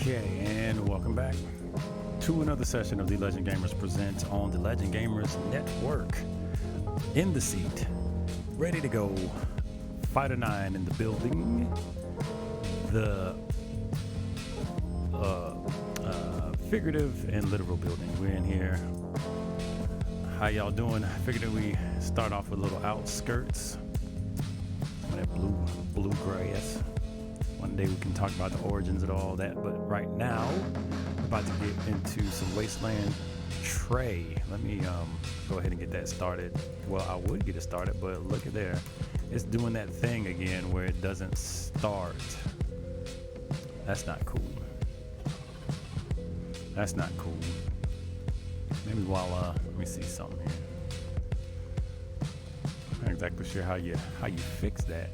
Okay, and welcome back to another session of the Legend Gamers Present on the Legend Gamers Network. In the seat, ready to go. Fighter 9 in the building. The figurative and literal building. We're in here. How y'all doing? I figured that we start off with a little Outskirts. That bluegrass. One day we can talk about the origins and all that, but right now we're about to get into some Wasteland Trey. Let me go ahead and get that started. Well, I would get it started, but look at there. It's doing that thing again where it doesn't start. That's not cool. That's not cool. Maybe while let me see something here. I'm not exactly sure how you fix that.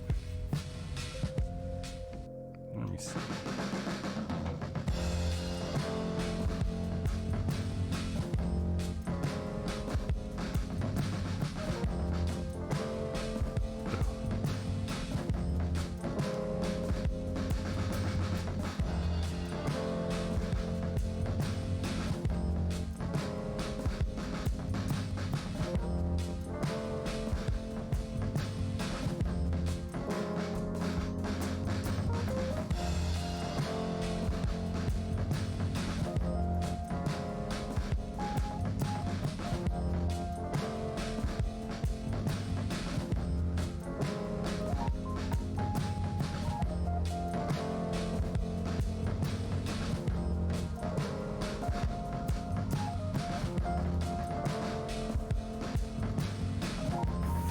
Let me see.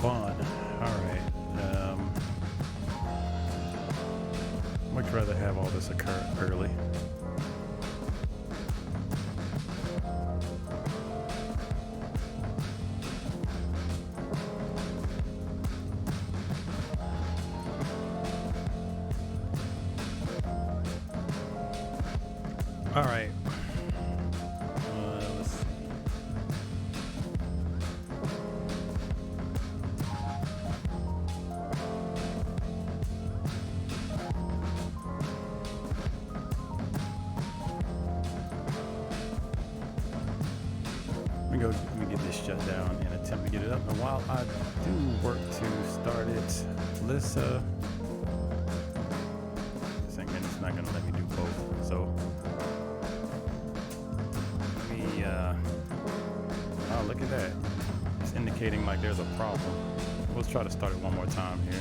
Fun. Alright. Much rather have all this occur early. Alright. Let's see. Let me get this shut down and attempt to get it up. And while I do work to start it, let's this thing it's not gonna let me do both. So let me oh, look at that. It's indicating like there's a problem. Let's try to start it one more time here.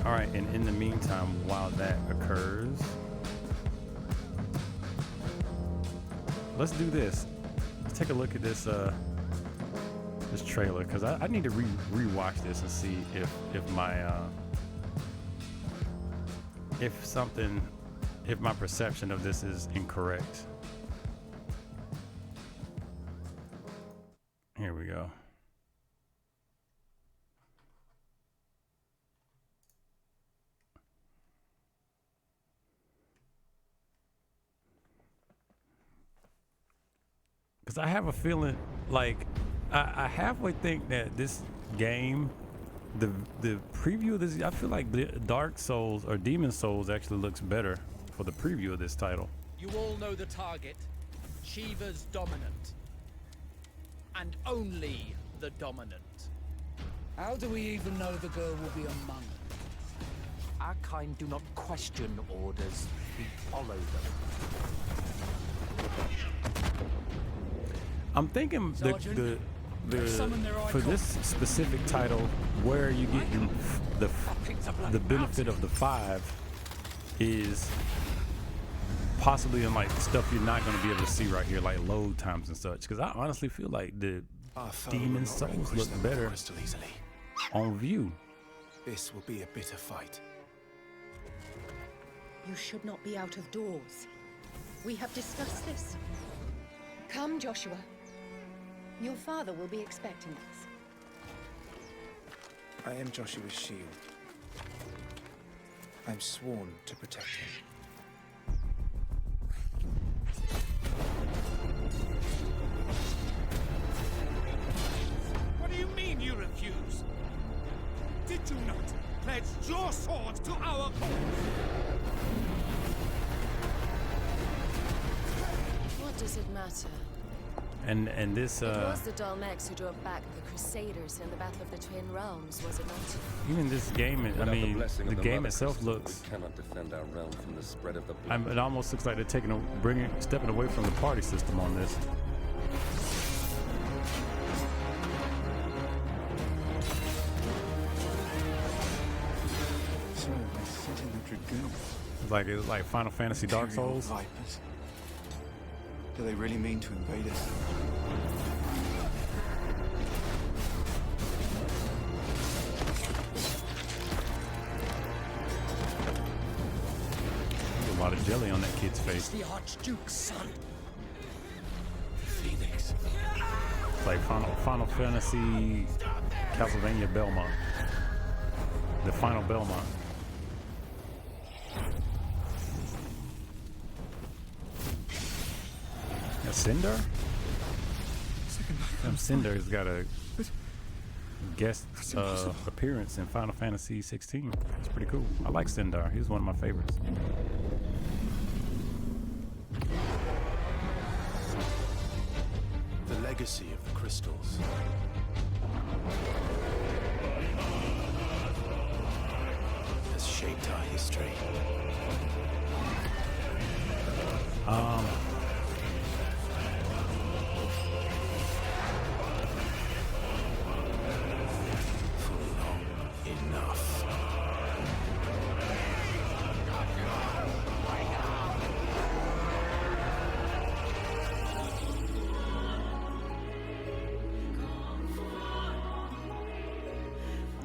All right, and in the meantime, while that occurs, let's do this. Let's take a look at this this trailer, because I need to rewatch this and see if my if my perception of this is incorrect. Here we go. Because I have a feeling like I halfway think that this game, the preview of this, I feel like Dark Souls or Demon Souls actually looks better for the preview of this title. You all know the target. Shiva's dominant. And only the dominant. How do we even know the girl will be among us? Our kind do not question orders. We follow them. I'm thinking Sergeant, for this specific title, where you get the benefit of the 5 is possibly in like stuff you're not going to be able to see right here, like load times and such. Because I honestly feel like the Demon Souls look better on view. This will be a bitter fight. You should not be out of doors. We have discussed this. Come, Joshua. Your father will be expecting us. I am Joshua's shield. I'm sworn to protect him. What does it matter? And this It was the Dalmex who drove back the Crusaders in the Battle of the Twin Realms, was it not? even this game, I mean, the game itself looks. We cannot defend our realm from the spread of the blood. It almost looks like they're stepping away from the party system on this. So they sent in the Dragoons. It's like Final Fantasy Dark Imperial Souls. Vipers. Do they really mean to invade us? There's a lot of jelly on that kid's face. The Archduke's son. Phoenix. It's like Final Fantasy Castlevania Belmont. The final Belmont. A Cinder? Cinder's got a guest appearance in Final Fantasy 16. It's pretty cool. I like Cinder. He's one of my favorites. The legacy of the crystals. Has shaped our history. For long enough.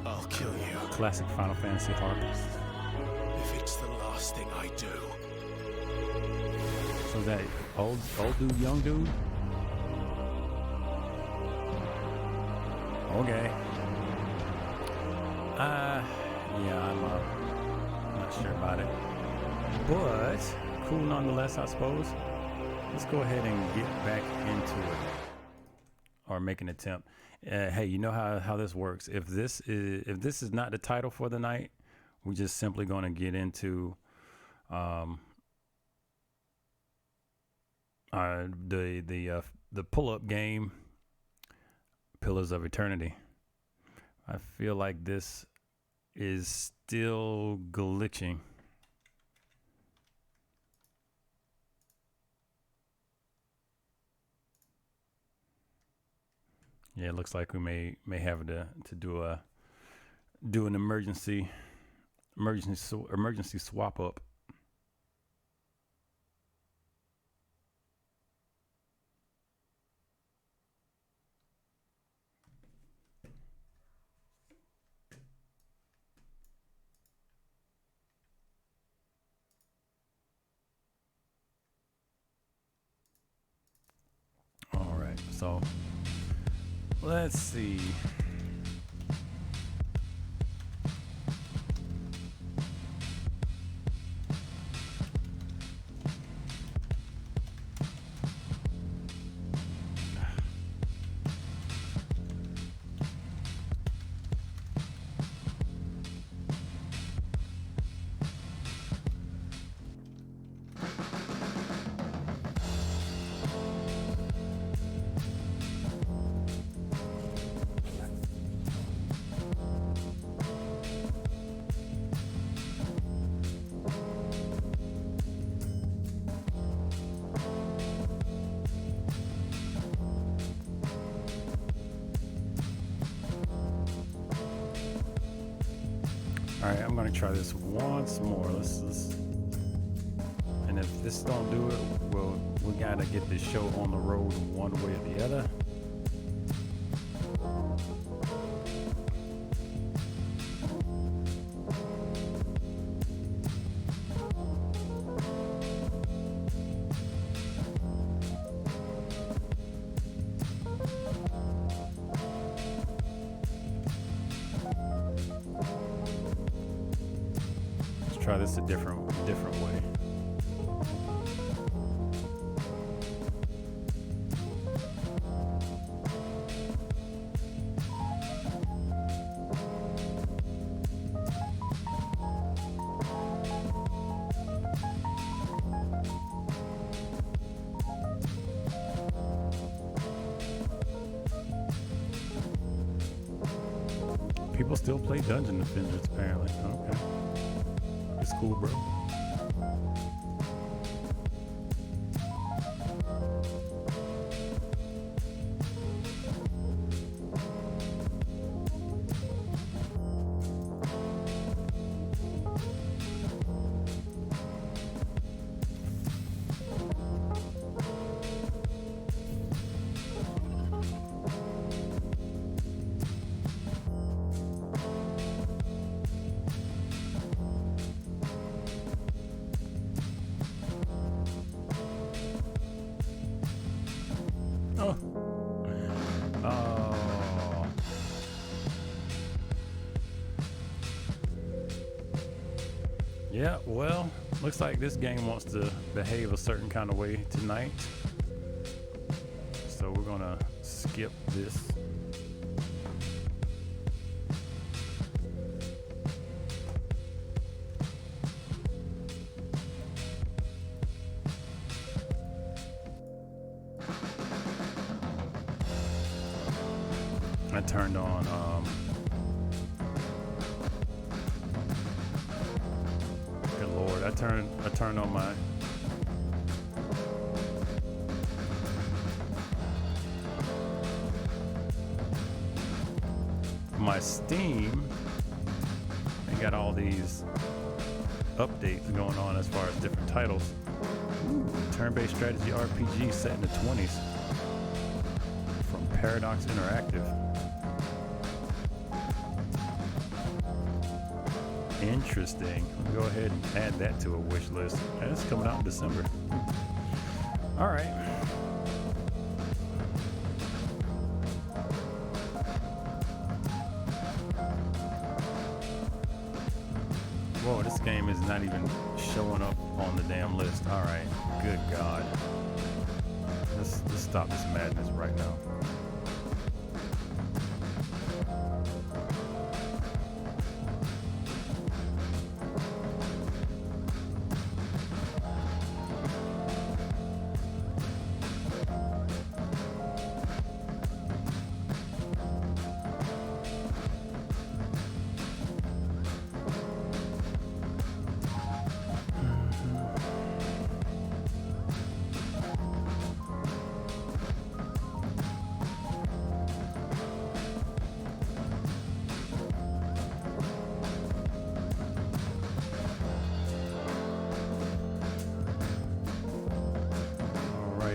I'll kill you Classic Final Fantasy harp. if it's the last thing I do. So is that old dude, young dude? Okay. Yeah, I'm not sure about it, but cool nonetheless, I suppose. Let's go ahead and get back into it, or make an attempt. Hey, you know how this works. If this is not the title for the night, we're just simply going to get into the pull-up game, Pillars of Eternity. I feel like this is still glitching. Yeah, it looks like we may have to do an emergency swap up. All right, so let's see. All right, I'm gonna try this once more. Let's and if this don't do it, well, we gotta get this show on the road one way or the other. Try this a different way. People still play Dungeon Defenders, apparently. Okay. It's cool, bro. Oh. Oh. Yeah, well, looks like this game wants to behave a certain kind of way tonight. So we're gonna skip this. I turned on good lord, I turned on my Steam. They got all these updates going on as far as different titles. Ooh, turn-based strategy RPG set in the 20s from Paradox Interactive. Interesting. We'll go ahead and add that to a wish list. That's coming out in December. All right. Whoa, this game is not even showing up on the damn list. All right. Good God. Let's stop this madness right now.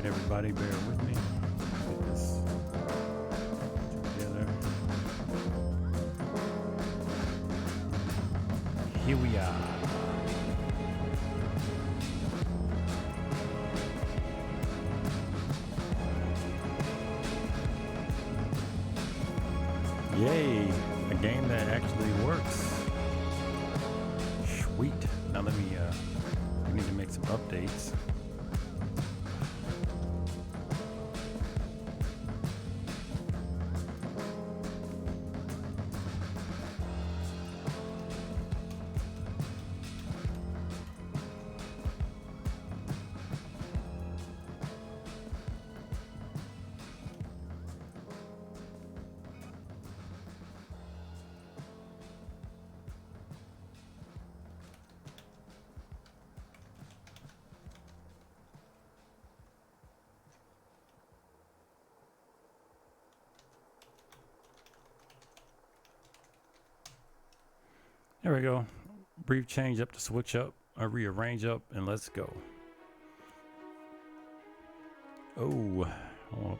Everybody bear with me. Get this together. Here we are. Yay, a game that actually works. Sweet. Now let me we need to make some updates. There we go. Brief change up to switch up, or rearrange up, and let's go. Oh. All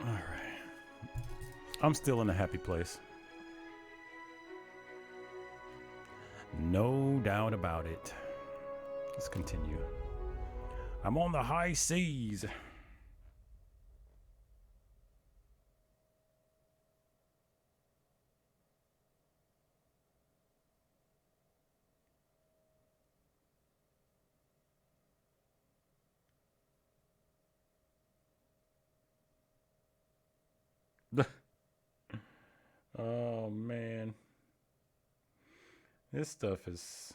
right. I'm still in a happy place. No doubt about it. Let's continue. I'm on the high seas. Oh man, this stuff is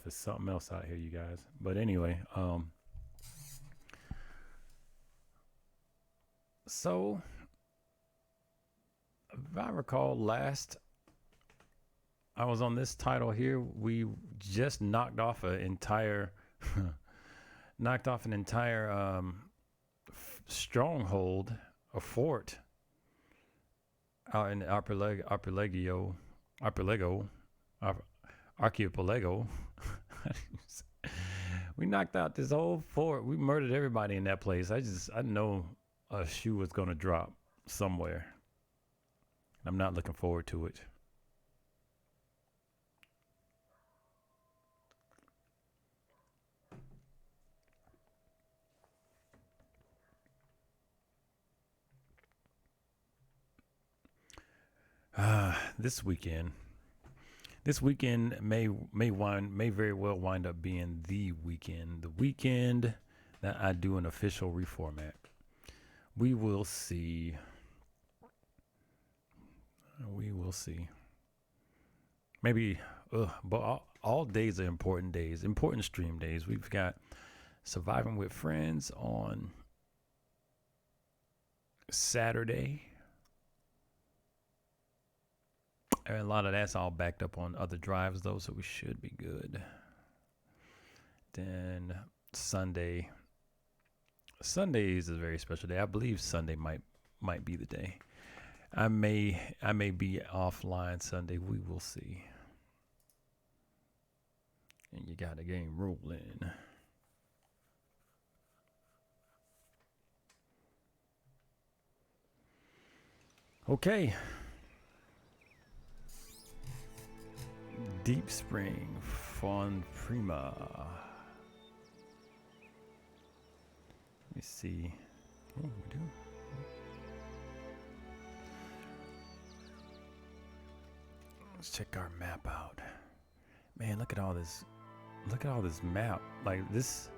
something else out here, you guys. But anyway, so if I recall, last I was on this title here, we just knocked off an entire stronghold, a fort out in the archipelago. We knocked out this whole fort. We murdered everybody in that place. I know a shoe was gonna drop somewhere. I'm not looking forward to it. This weekend may very well wind up being the weekend that I do an official reformat. We will see. Maybe, but all days are important days, important stream days. We've got Surviving with Friends on Saturday. And a lot of that's all backed up on other drives, though, so we should be good. Then Sundays is a very special day. I believe Sunday might be the day. I may be offline Sunday. We will see. And you got a game rolling. Okay. Deep Spring, Fawn Prima. Let me see. Oh, we do. Let's check our map out. Man, look at all this. Look at all this map. Like this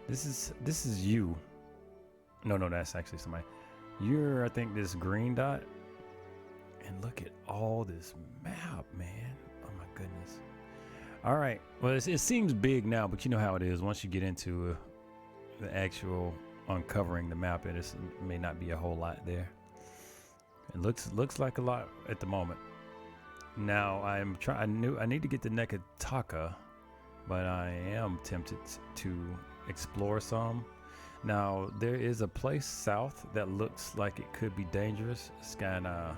is you. No, that's actually somebody. You're, I think, this green dot. And look at all this map, man. Goodness. All right. Well, it seems big now, but you know how it is. Once you get into the actual uncovering the map, it may not be a whole lot there. It looks like a lot at the moment. Now I need to get to Nekataka, but I am tempted to explore some. Now there is a place south that looks like it could be dangerous. It's kind of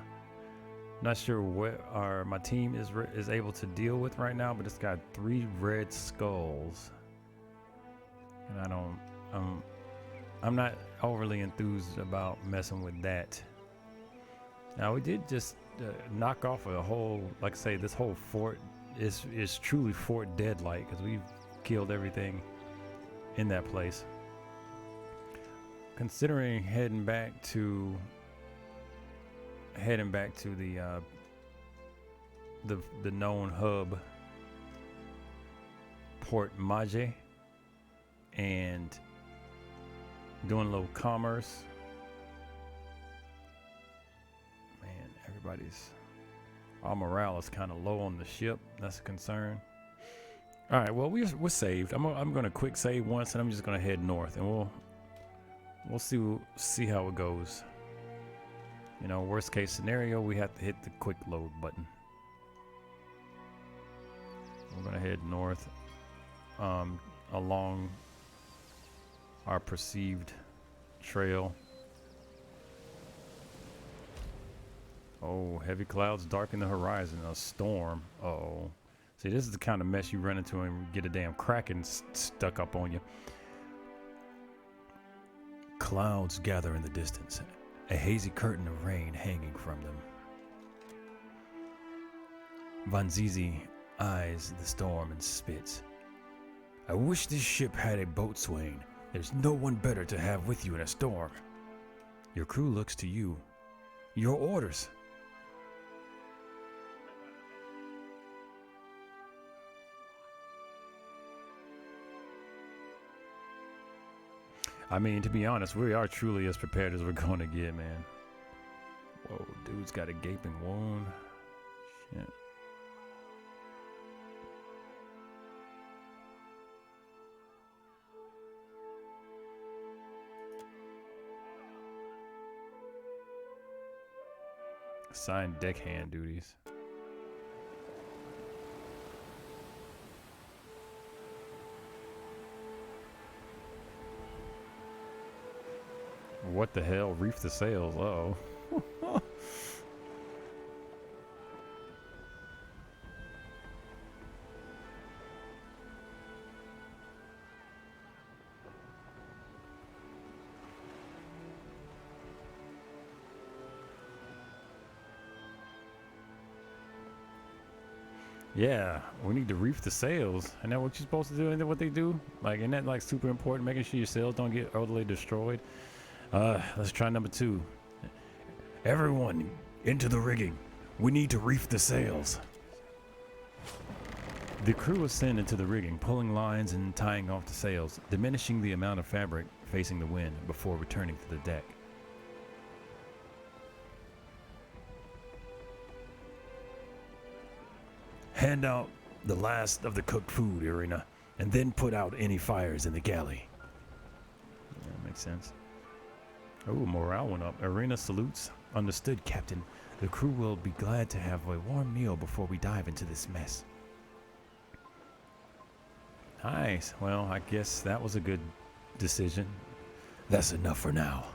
not sure what my team is able to deal with right now, but it's got 3 red skulls, and I'm not overly enthused about messing with that. Now we did just knock off a whole, like I say, this whole fort is truly Fort Deadlight because we've killed everything in that place. Considering heading back to the known hub, Port Maje, and doing a little commerce. Man, our morale is kind of low on the ship. That's a concern. All right, well, we're saved. I'm gonna quick save once, and I'm just gonna head north, and we'll see how it goes. You know, worst case scenario, we have to hit the quick load button. We're gonna head north along our perceived trail. Oh, heavy clouds darken the horizon. A storm. Uh-oh. See, this is the kind of mess you run into and get a damn kraken stuck up on you. Clouds gather in the distance, a hazy curtain of rain hanging from them. Van Zizi eyes the storm and spits. I wish this ship had a boatswain. There's no one better to have with you in a storm. Your crew looks to you. Your orders. I mean, to be honest, we are truly as prepared as we're going to get, man. Whoa, dude's got a gaping wound. Shit. Assign deckhand duties. What the hell? Reef the sails. Uh-oh. Yeah, we need to reef the sails. Isn't that what you're supposed to do? Isn't that what they do? Like, isn't that like super important? Making sure your sails don't get utterly destroyed. Let's try number 2. Everyone, into the rigging. We need to reef the sails. The crew ascend into the rigging, pulling lines and tying off the sails, diminishing the amount of fabric facing the wind before returning to the deck. Hand out the last of the cooked food, Irina, and then put out any fires in the galley. Yeah, that makes sense. Oh, morale went up. Irina salutes. Understood, Captain. The crew will be glad to have a warm meal before we dive into this mess. Nice. Well, I guess that was a good decision. That's enough for now.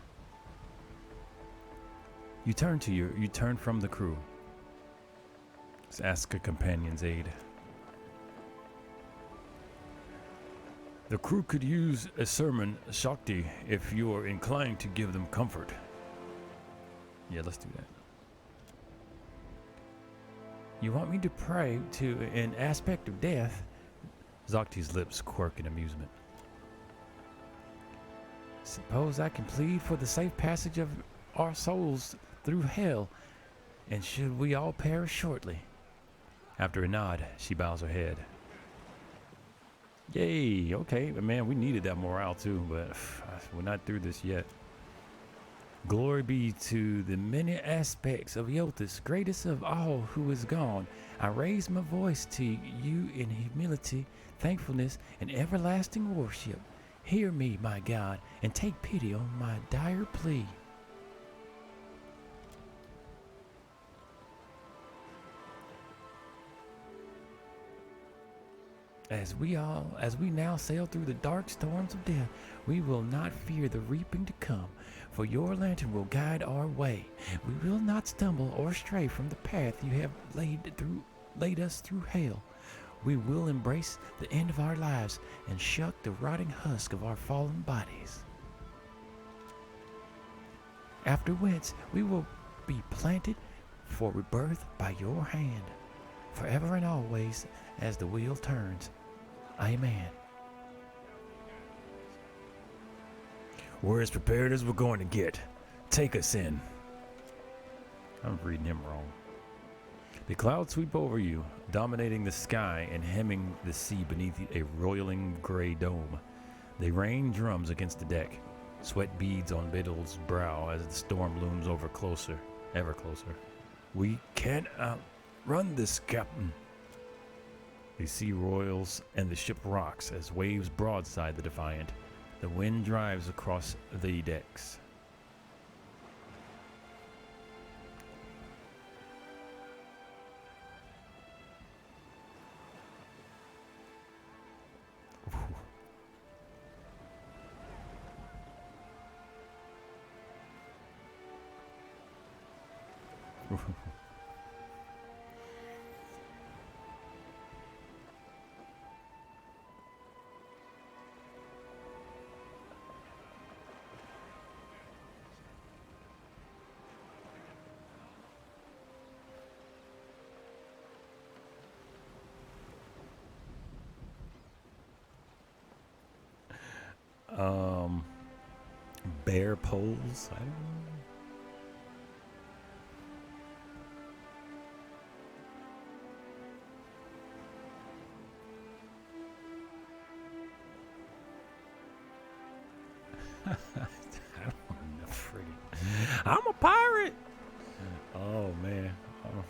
You turn from the crew. Let's ask a companion's aid. The crew could use a sermon, Shakti, if you are inclined to give them comfort. Yeah, let's do that. You want me to pray to an aspect of death? Zakti's lips quirk in amusement. Suppose I can plead for the safe passage of our souls through hell, and should we all perish shortly? After a nod, she bows her head. Yay, okay, but man, we needed that morale too, but we're not through this yet. Glory be to the many aspects of Yotis, greatest of all who is gone. I raise my voice to you in humility, thankfulness, and everlasting worship. Hear me, my God, and take pity on my dire plea. As we now sail through the dark storms of death, we will not fear the reaping to come, for your lantern will guide our way. We will not stumble or stray from the path you have laid us through hell. We will embrace the end of our lives and shuck the rotting husk of our fallen bodies. After whence we will be planted for rebirth by your hand, forever and always as the wheel turns. Amen. We're as prepared as we're going to get. Take us in. I'm reading him wrong. The clouds sweep over you, dominating the sky and hemming the sea beneath a roiling gray dome. They rain drums against the deck. Sweat beads on Biddle's brow as the storm looms over closer, ever closer. We can't outrun this, Captain. The sea roils and the ship rocks as waves broadside the Defiant. The wind drives across the decks. Bear poles? I don't know. I'm a pirate. Oh man. Oh.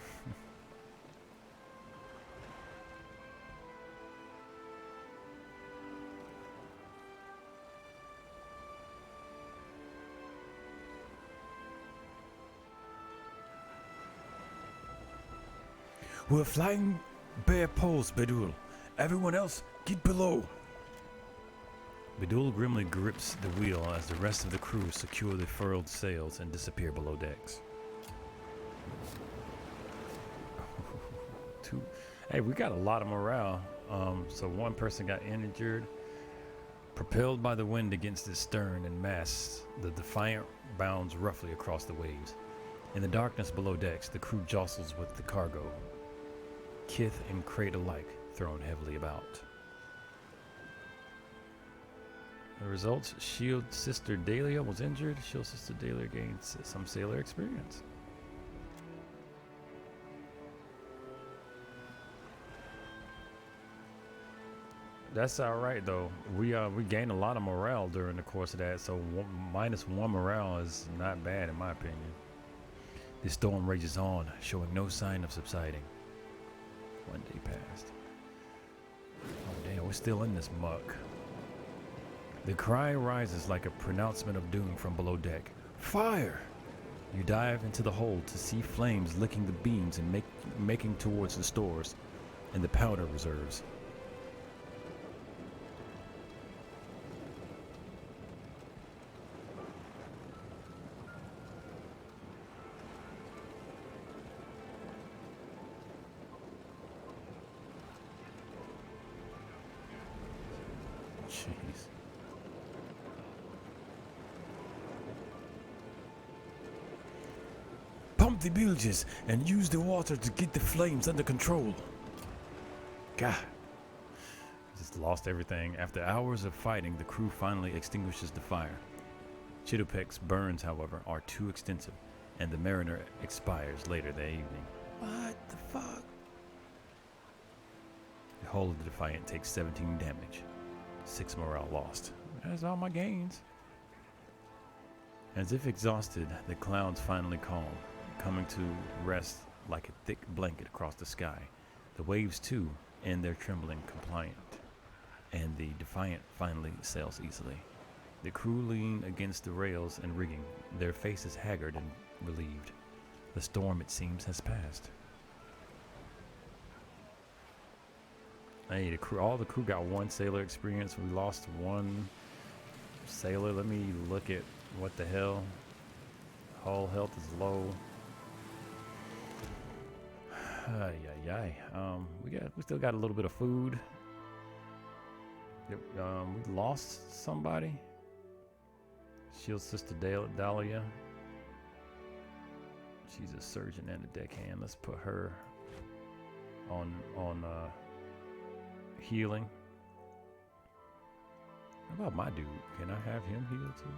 We're flying bare poles, Bedul. Everyone else, get below. Bedul grimly grips the wheel as the rest of the crew secure the furled sails and disappear below decks. Hey, we got a lot of morale. So one person got injured. Propelled by the wind against its stern and masts, the Defiant bounds roughly across the waves. In the darkness below decks, the crew jostles with the cargo, kith and crate alike thrown heavily about. The results: Shield Sister Dahlia was injured. Shield Sister Dahlia gained some sailor experience. That's all right though. We gained a lot of morale during the course of that, so -1 morale is not bad in my opinion. The storm rages on, showing no sign of subsiding. 1 day passed. Oh damn, we're still in this muck. The cry rises like a pronouncement of doom from below deck. Fire! You dive into the hold to see flames licking the beams and making towards the stores and the powder reserves. Jeez. Pump the bilges and use the water to get the flames under control. God. Just lost everything. After hours of fighting, the crew finally extinguishes the fire. Chitopek's burns, however, are too extensive, and the mariner expires later that evening. What the fuck? The hull of the Defiant takes 17 damage. 6 morale lost. That's all my gains. As if exhausted, the clouds finally calm, coming to rest like a thick blanket across the sky. The waves too, and their trembling compliant. And the Defiant finally sails easily. The crew lean against the rails and rigging, their faces haggard and relieved. The storm, it seems, has passed. Hey, the crew, all the crew got 1 sailor experience. We lost 1 sailor. Let me look at what the hell. Hull health is low. We still got a little bit of food. Yep, we lost somebody. Shield Sister Dahlia. She's a surgeon and a deckhand. Let's put her on healing. How about my dude? Can I have him healed too?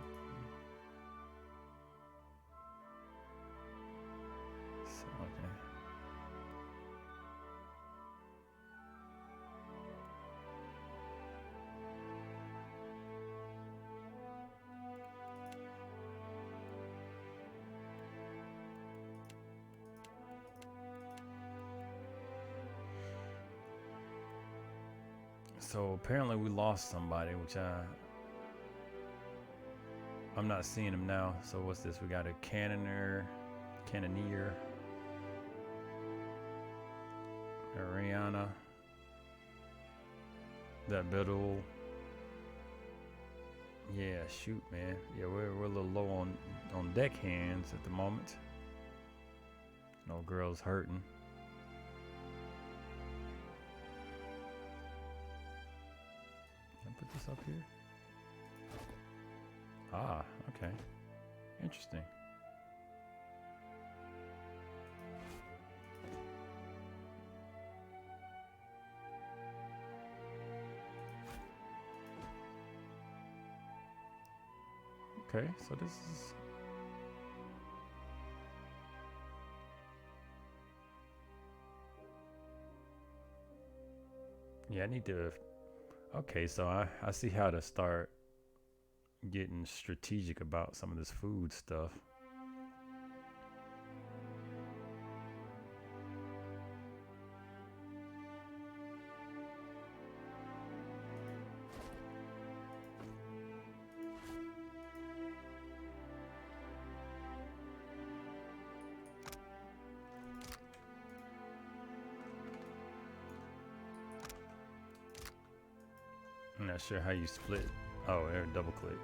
So, okay. So apparently we lost somebody, which I'm not seeing him now. So what's this? We got a cannoneer, Ariana, that Bedul. Yeah, shoot, man. Yeah, we're a little low on deck hands at the moment. No girls hurting. Put this up here. Ah, okay. Interesting. Okay, so this is... Yeah, I need to... Okay, so I see how to start getting strategic about some of this food stuff. I'm not sure how you split. Oh, there, double click.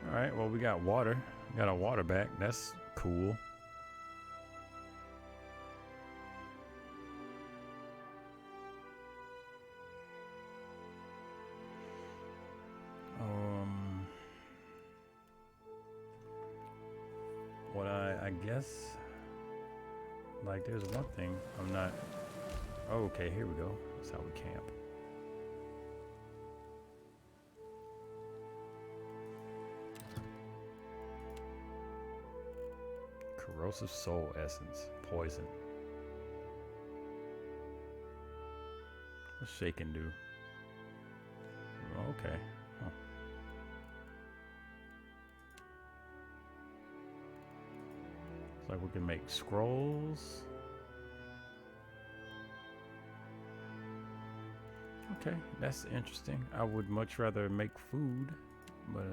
All right, well, we got water. We got our water back. That's cool. What I guess, like, there's one thing I'm not. Oh, okay, here we go. That's how we camp. Corrosive soul essence, poison. What's shaken do? Okay. Huh. It's like we can make scrolls. Okay, that's interesting. I would much rather make food, but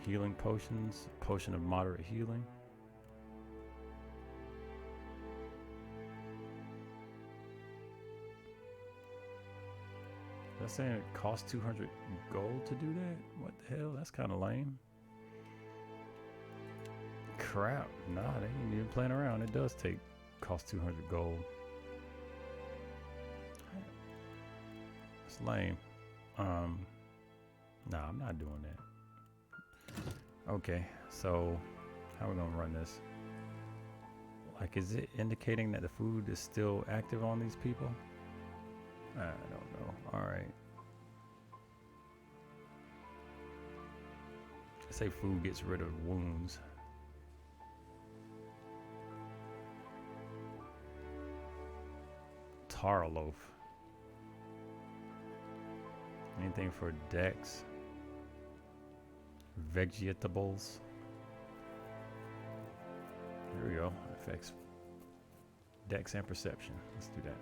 healing potions, potion of moderate healing. That's saying it costs 200 gold to do that? What the hell? That's kind of lame. Crap. Nah, they ain't even playing around. It does cost 200 gold. It's lame. Nah, I'm not doing that. Okay, so how are we gonna run this? Like, is it indicating that the food is still active on these people? I don't know. All right. Say food gets rid of wounds. Tara loaf. Anything for dex? Vegetables. Here we go. Affects dex and perception. Let's do that.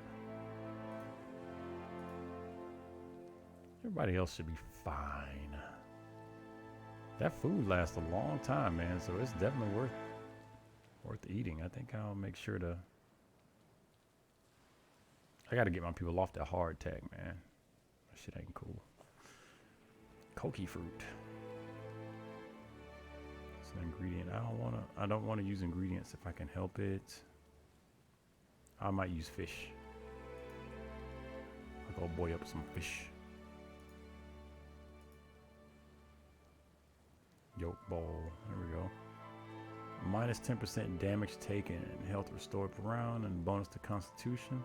Everybody else should be fine. That food lasts a long time, man, so it's definitely worth eating. I think I'll make sure to. I gotta get my people off that hard tag, man. That shit ain't cool. Koki fruit. It's an ingredient. I don't wanna use ingredients if I can help it. I might use fish. I'll go boil up some fish. Yolk bowl. There we go. Minus 10% damage taken and health restored per round and bonus to constitution.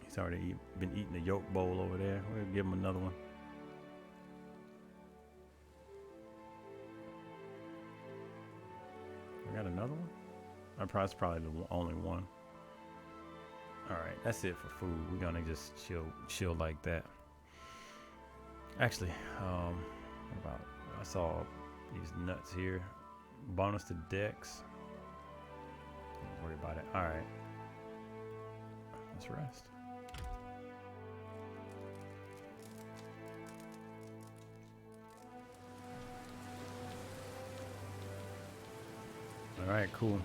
He's already been eating the yolk bowl over there. We'll give him another one. I got another one? That's probably the only one. Alright, that's it for food. We're gonna just chill like that. Actually, what about, I saw these nuts here. Bonus to dex. Don't worry about it. Alright. Let's rest. Alright, cool.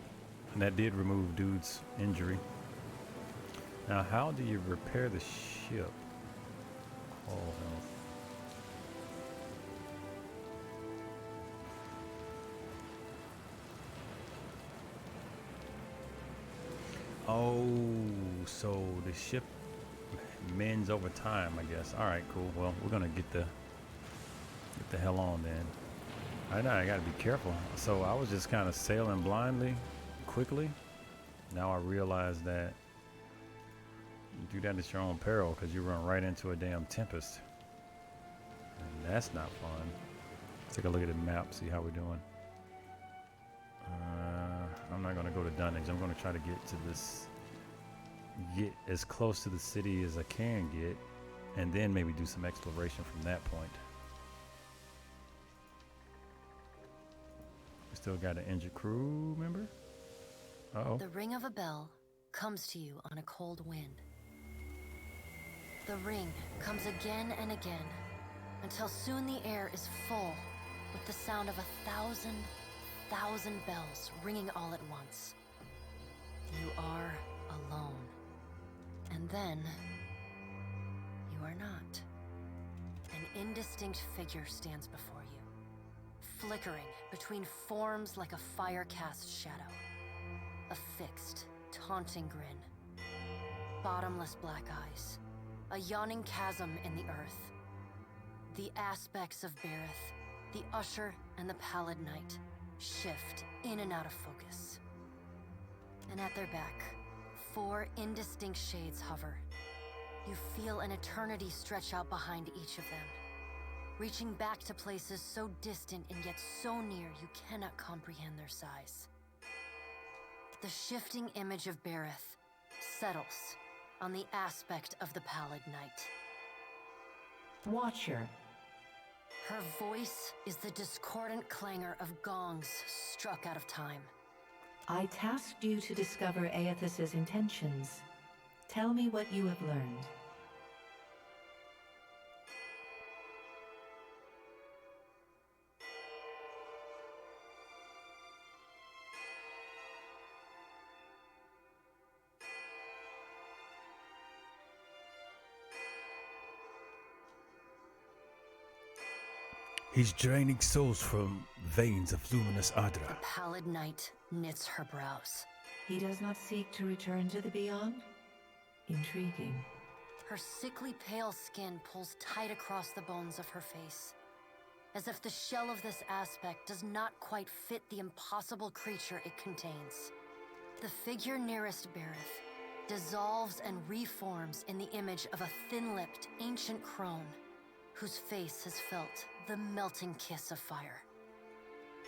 And that did remove dude's injury. Now, how do you repair the ship? Oh, health. Oh, so the ship mends over time, I guess. All right, cool. Well, we're gonna get the hell on then. I know I gotta be careful. So I was just kind of sailing blindly, quickly. Now I realize that you do that at your own peril because you run right into a damn tempest, and that's not fun. Let's take a look at the map, see how we're doing. I'm not gonna go to Dunnage. I'm gonna try to get as close to the city as I can get, and then maybe do some exploration from that point. We still got an injured crew member. Uh-oh. The ring of a bell comes to you on a cold wind. The ring comes again and again, until soon the air is full with the sound of 1,000 1,000 bells ringing all at once. You are alone. And then, you are not. An indistinct figure stands before you, flickering between forms like a fire-cast shadow. A fixed, taunting grin. Bottomless black eyes. A yawning chasm in the earth. The aspects of Bareth, the Usher and the Pallid Knight, shift in and out of focus. And at their back, 4 indistinct shades hover. You feel an eternity stretch out behind each of them, reaching back to places so distant and yet so near you cannot comprehend their size. The shifting image of Bareth settles on the aspect of the Pallid Knight. Watcher. Her voice is the discordant clangor of gongs struck out of time. I tasked you to discover Aethys's intentions. Tell me what you have learned. He's draining souls from veins of luminous Adra. The Pallid Knight knits her brows. He does not seek to return to the beyond? Intriguing. Her sickly pale skin pulls tight across the bones of her face, as if the shell of this aspect does not quite fit the impossible creature it contains. The figure nearest Bareth dissolves and reforms in the image of a thin-lipped, ancient crone, whose face has felt the melting kiss of fire.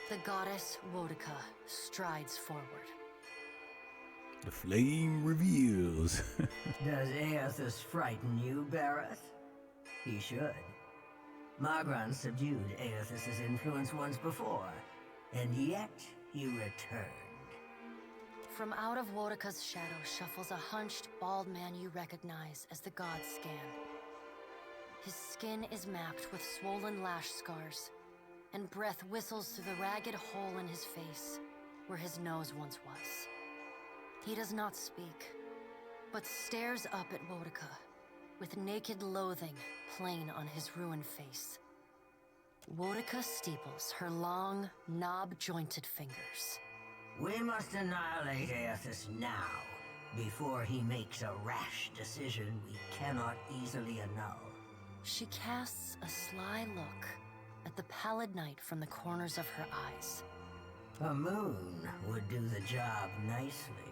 The goddess Wodika strides forward. The flame reveals. Does Aethys frighten you, Bareth? He should. Margron subdued Aethys's influence once before, and yet he returned. From out of Wodika's shadow shuffles a hunched, bald man you recognize as the god Scan. His skin is mapped with swollen lash scars, and breath whistles through the ragged hole in his face, where his nose once was. He does not speak, but stares up at Wodika, with naked loathing plain on his ruined face. Wodika steeples her long, knob-jointed fingers. We must annihilate Aethys now, before he makes a rash decision we cannot easily annul. She casts a sly look at the Pallid Knight from the corners of her eyes. A moon would do the job nicely.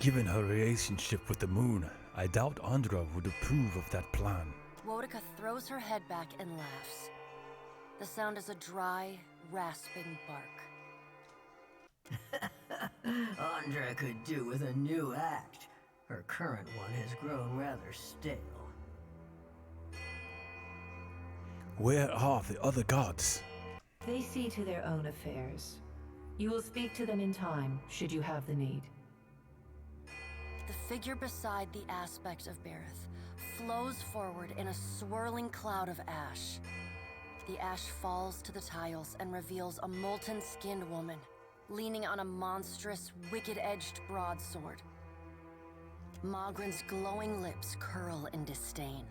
Given her relationship with the moon, I doubt Andra would approve of that plan. Wodika throws her head back and laughs. The sound is a dry, rasping bark. Andra could do with a new act. Her current one has grown rather stale. Where are the other gods? They see to their own affairs. You will speak to them in time, should you have the need. The figure beside the aspect of Bareth flows forward in a swirling cloud of ash. The ash falls to the tiles and reveals a molten-skinned woman, leaning on a monstrous, wicked-edged broadsword. Magrin's glowing lips curl in disdain.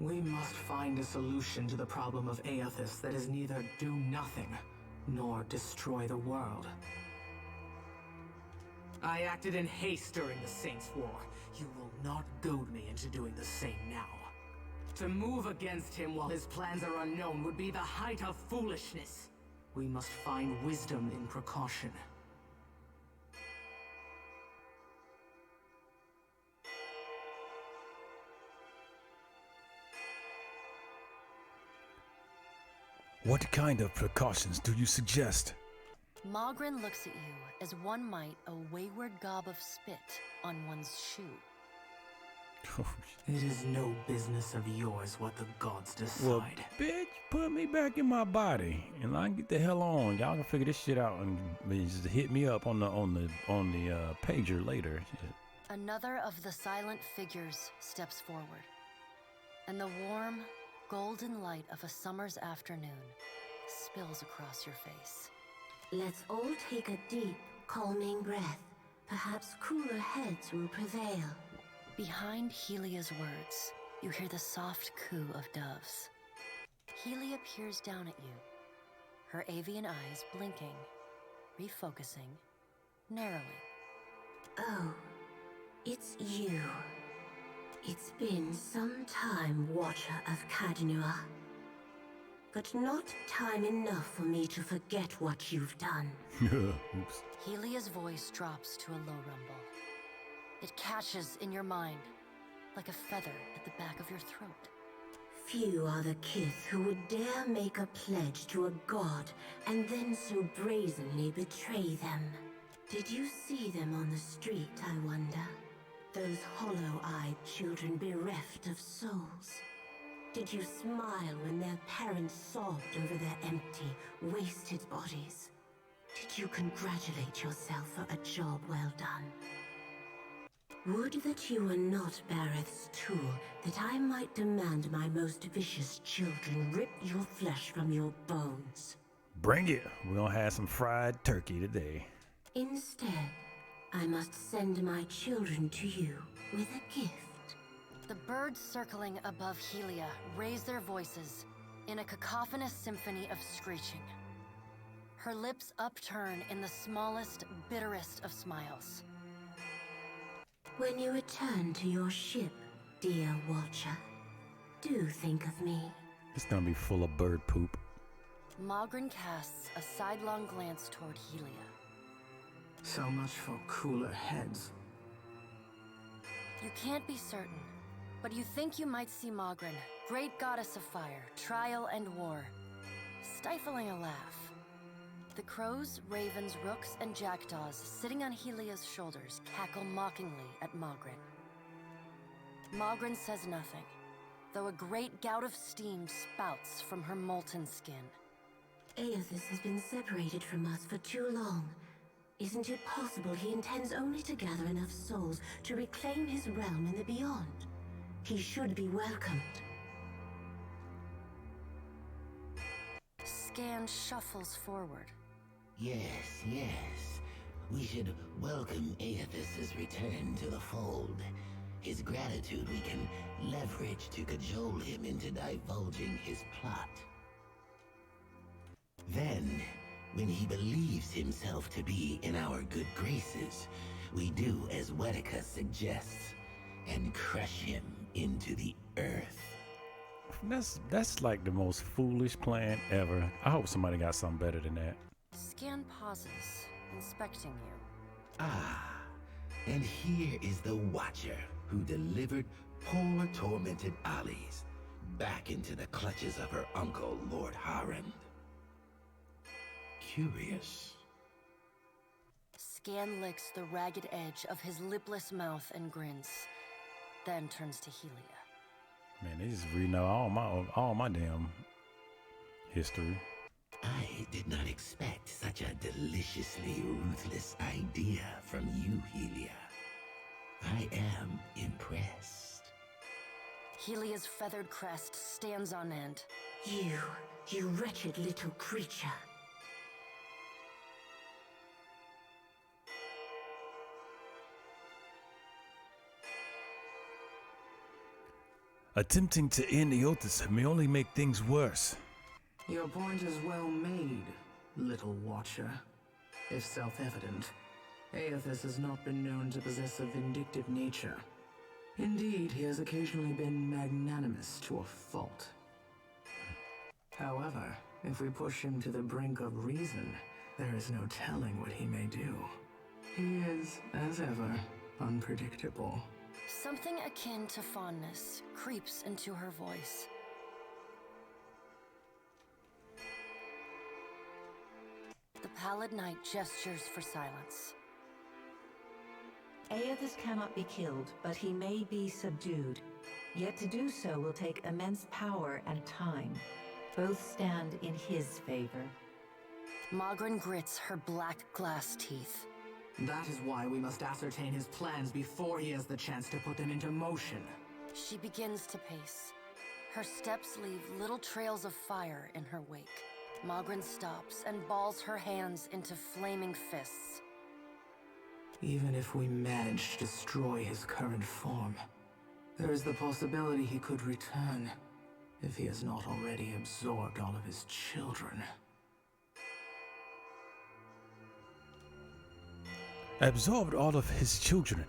We must find a solution to the problem of Aethys that is neither do nothing, nor destroy the world. I acted in haste during the Saints' War. You will not goad me into doing the same now. To move against him while his plans are unknown would be the height of foolishness. We must find wisdom in precaution. What kind of precautions do you suggest? Magrin looks at you as one might a wayward gob of spit on one's shoe. It is no business of yours what the gods decide. Well, bitch, put me back in my body, and I can get the hell on. Y'all can figure this shit out and just hit me up on the pager later. Shit. Another of the silent figures steps forward, and the warm, golden light of a summer's afternoon spills across your face. Let's all take a deep, calming breath. Perhaps cooler heads will prevail. Behind Helia's words, you hear the soft coo of doves. Helia peers down at you, her avian eyes blinking, refocusing, narrowing. Oh, it's you. It's been some time, Watcher of Cadnua. But not time enough for me to forget what you've done. Oops. Helia's voice drops to a low rumble. It catches in your mind, like a feather at the back of your throat. Few are the kith who would dare make a pledge to a god and then so brazenly betray them. Did you see them on the street, I wonder? Those hollow-eyed children bereft of souls. Did you smile when their parents sobbed over their empty, wasted bodies? Did you congratulate yourself for a job well done? Would that you were not Bareth's tool, that I might demand my most vicious children rip your flesh from your bones. Bring it. We're gonna have some fried turkey today. Instead, I must send my children to you with a gift. The birds circling above Helia raise their voices in a cacophonous symphony of screeching. Her lips upturn in the smallest, bitterest of smiles. When you return to your ship, dear Watcher, do think of me. It's gonna be full of bird poop. Mogren casts a sidelong glance toward Helia. So much for cooler heads. You can't be certain, but you think you might see Mogren, great goddess of fire, trial and war, stifling a laugh. The crows, ravens, rooks, and jackdaws sitting on Helia's shoulders cackle mockingly at Mogren. Mogren says nothing, though a great gout of steam spouts from her molten skin. Aethys has been separated from us for too long. Isn't it possible he intends only to gather enough souls to reclaim his realm in the beyond? He should be welcomed. Scan shuffles forward. Yes, yes. We should welcome Aethys' return to the fold. His gratitude we can leverage to cajole him into divulging his plot. Then, when he believes himself to be in our good graces, we do as Wetica suggests, and crush him into the earth. That's like the most foolish plan ever. I hope somebody got something better than that. Scan pauses, inspecting you. Ah, and here is the Watcher who delivered poor tormented Alice back into the clutches of her uncle, Lord Harrand. Curious. Scan licks the ragged edge of his lipless mouth and grins, then turns to Helia. Man, they just reading out all my damn history. I did not expect such a deliciously ruthless idea from you, Helia. I am impressed. Helia's feathered crest stands on end. You wretched little creature. Attempting to end Aethys may only make things worse. Your point is well made, little Watcher. If self-evident, Aethys has not been known to possess a vindictive nature. Indeed, he has occasionally been magnanimous to a fault. However, if we push him to the brink of reason, there is no telling what he may do. He is, as ever, unpredictable. Something akin to fondness creeps into her voice. The pallid knight gestures for silence. Aethys cannot be killed, but he may be subdued. Yet to do so will take immense power and time. Both stand in his favor. Magran grits her black glass teeth. That is why we must ascertain his plans before he has the chance to put them into motion. She begins to pace. Her steps leave little trails of fire in her wake. Magran stops and balls her hands into flaming fists. Even if we manage to destroy his current form, there is the possibility he could return, if he has not already absorbed all of his children. Absorbed all of his children?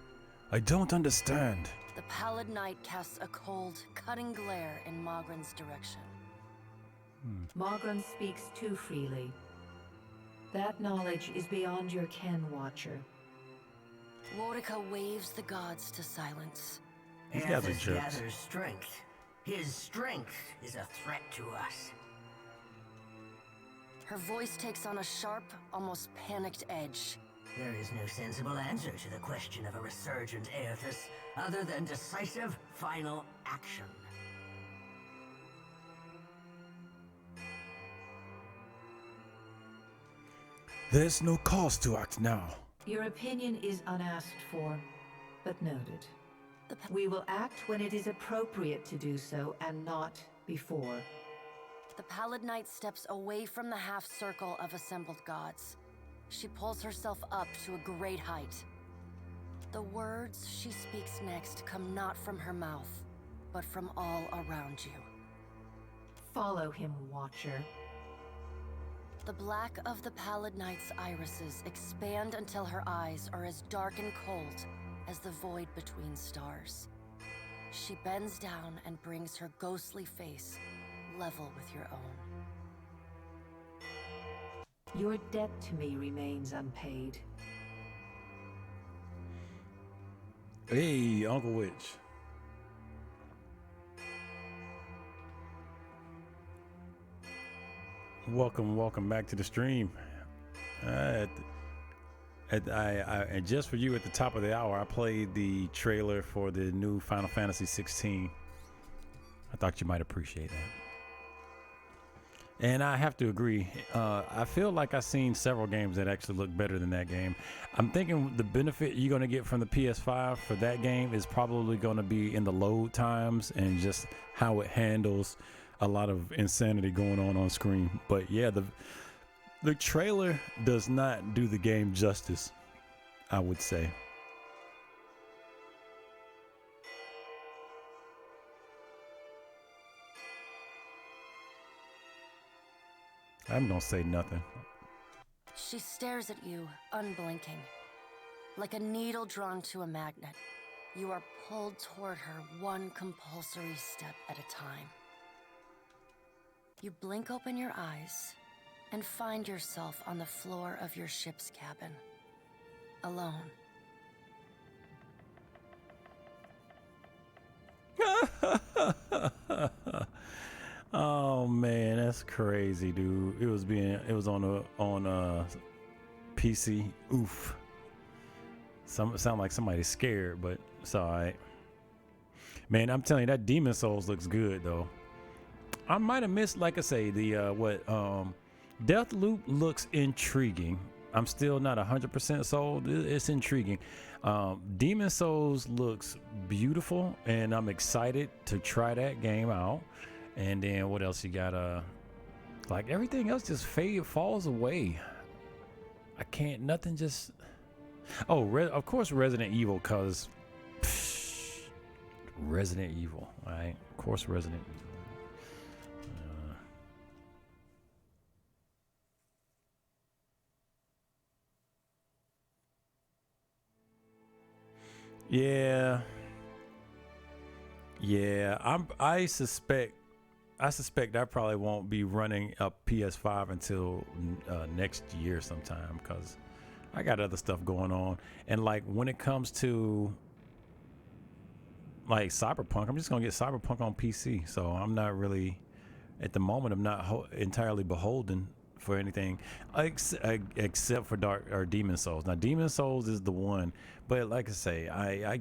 I don't understand. The pallid night casts a cold, cutting glare in Magran's direction. Magran speaks too freely. That knowledge is beyond your ken, Watcher. Worika waves the gods to silence. These guys are Aethys jerks. gathers strength. His strength is a threat to us. Her voice takes on a sharp, almost panicked edge. There is no sensible answer to the question of a resurgent Aethys other than decisive, final action. There's no cause to act now. Your opinion is unasked for, but noted. We will act when it is appropriate to do so, and not before. The pallid knight steps away from the half-circle of assembled gods. She pulls herself up to a great height. The words she speaks next come not from her mouth, but from all around you. Follow him, Watcher. The black of the pallid knight's irises expand until her eyes are as dark and cold as the void between stars. She bends down and brings her ghostly face level with your own. Your debt to me remains unpaid. Hey, Uncle Witch. Welcome back to the stream. And just for you at the top of the hour, I played the trailer for the new Final Fantasy 16. I thought you might appreciate that. And I have to agree. I feel like I've seen several games that actually look better than that game. I'm thinking the benefit you're going to get from the PS5 for that game is probably going to be in the load times and just how it handles a lot of insanity going on screen. But yeah, the trailer does not do the game justice, I would say. I'm gonna say nothing. She stares at you, unblinking. Like a needle drawn to a magnet, you are pulled toward her one compulsory step at a time. You blink open your eyes and find yourself on the floor of your ship's cabin, alone. Oh man, that's crazy, dude. It was on PC. Oof. Sound like somebody's scared, but it's all right. Man, I'm telling you, that Demon Souls looks good though. I might have missed, like I say, the Deathloop looks intriguing. I'm still not 100% sold. It's intriguing. Demon Souls looks beautiful, and I'm excited to try that game out. And then what else you got? Like everything else just falls away. I can't, nothing just. Oh, of course, Resident Evil, cause Resident Evil, right? Of course, Resident Evil. Yeah. I suspect I probably won't be running a PS5 until next year sometime, because I got other stuff going on. And like when it comes to like Cyberpunk, I'm just gonna get Cyberpunk on PC. So I'm not really, at the moment, I'm not entirely beholden for anything except for Dark or Demon Souls. Now, Demon Souls is the one, but like I say, I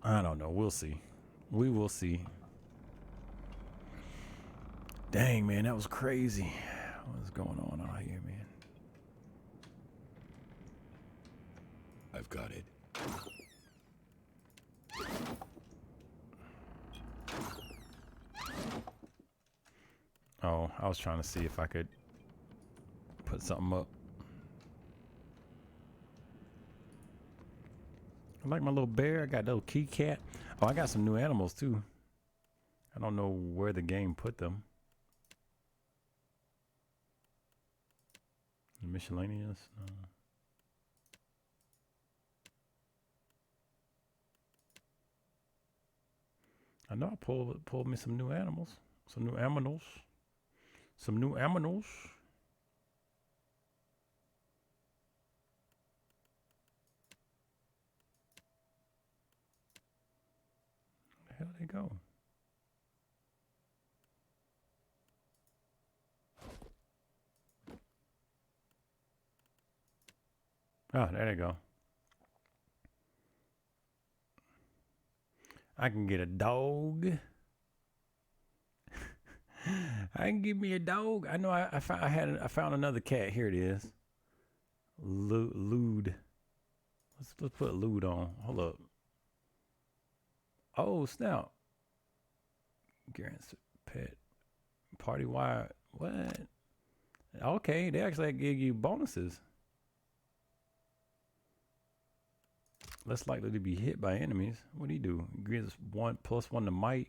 don't know. We'll see. We will see. Dang, man, that was crazy. What's going on out here, man? I've got it. Oh, I was trying to see if I could put something up. I like my little bear. I got a little key cat. Oh, I got some new animals too. I don't know where the game put them. Miscellaneous. I know I pulled me some new animals. Some new aminals. Some new aminals. Where the hell they go? Oh, there they go. I can get a dog. I can give me a dog. I know I found another cat. Here it is. Lude. Let's put Lude on. Hold up. Oh, snap. Garrett's pet. Party wide. What? Okay, they actually give you bonuses. Less likely to be hit by enemies. What do you do? Gives +1 to might.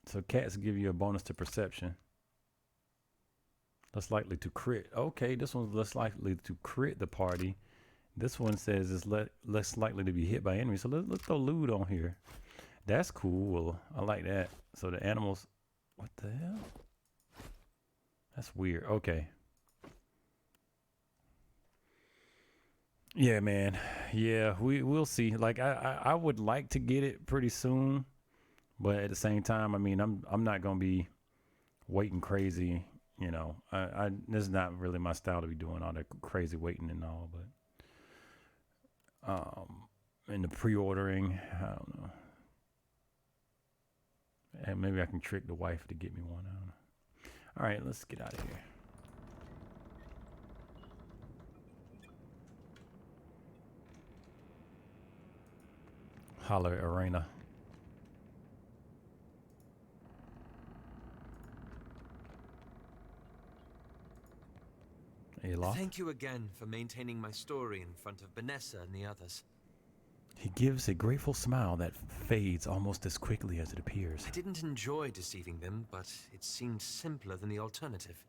So cats give you a bonus to perception. Less likely to crit. Okay, this one's less likely to crit the party. This one says it's less likely to be hit by enemies. So let's throw Lude on here. That's cool. I like that. So the animals. What the hell? That's weird. Okay. Yeah, man. Yeah, we'll see. Like I would like to get it pretty soon, but at the same time, I mean, I'm not gonna be waiting crazy. You know, this is not really my style to be doing all that crazy waiting and all. But in the pre-ordering, I don't know. And maybe I can trick the wife to get me one. I don't know. All right, let's get out of here. Holler Arena. Thank you again for maintaining my story in front of Vanessa and the others. He gives a grateful smile that fades almost as quickly as it appears. I didn't enjoy deceiving them, but it seemed simpler than the alternative.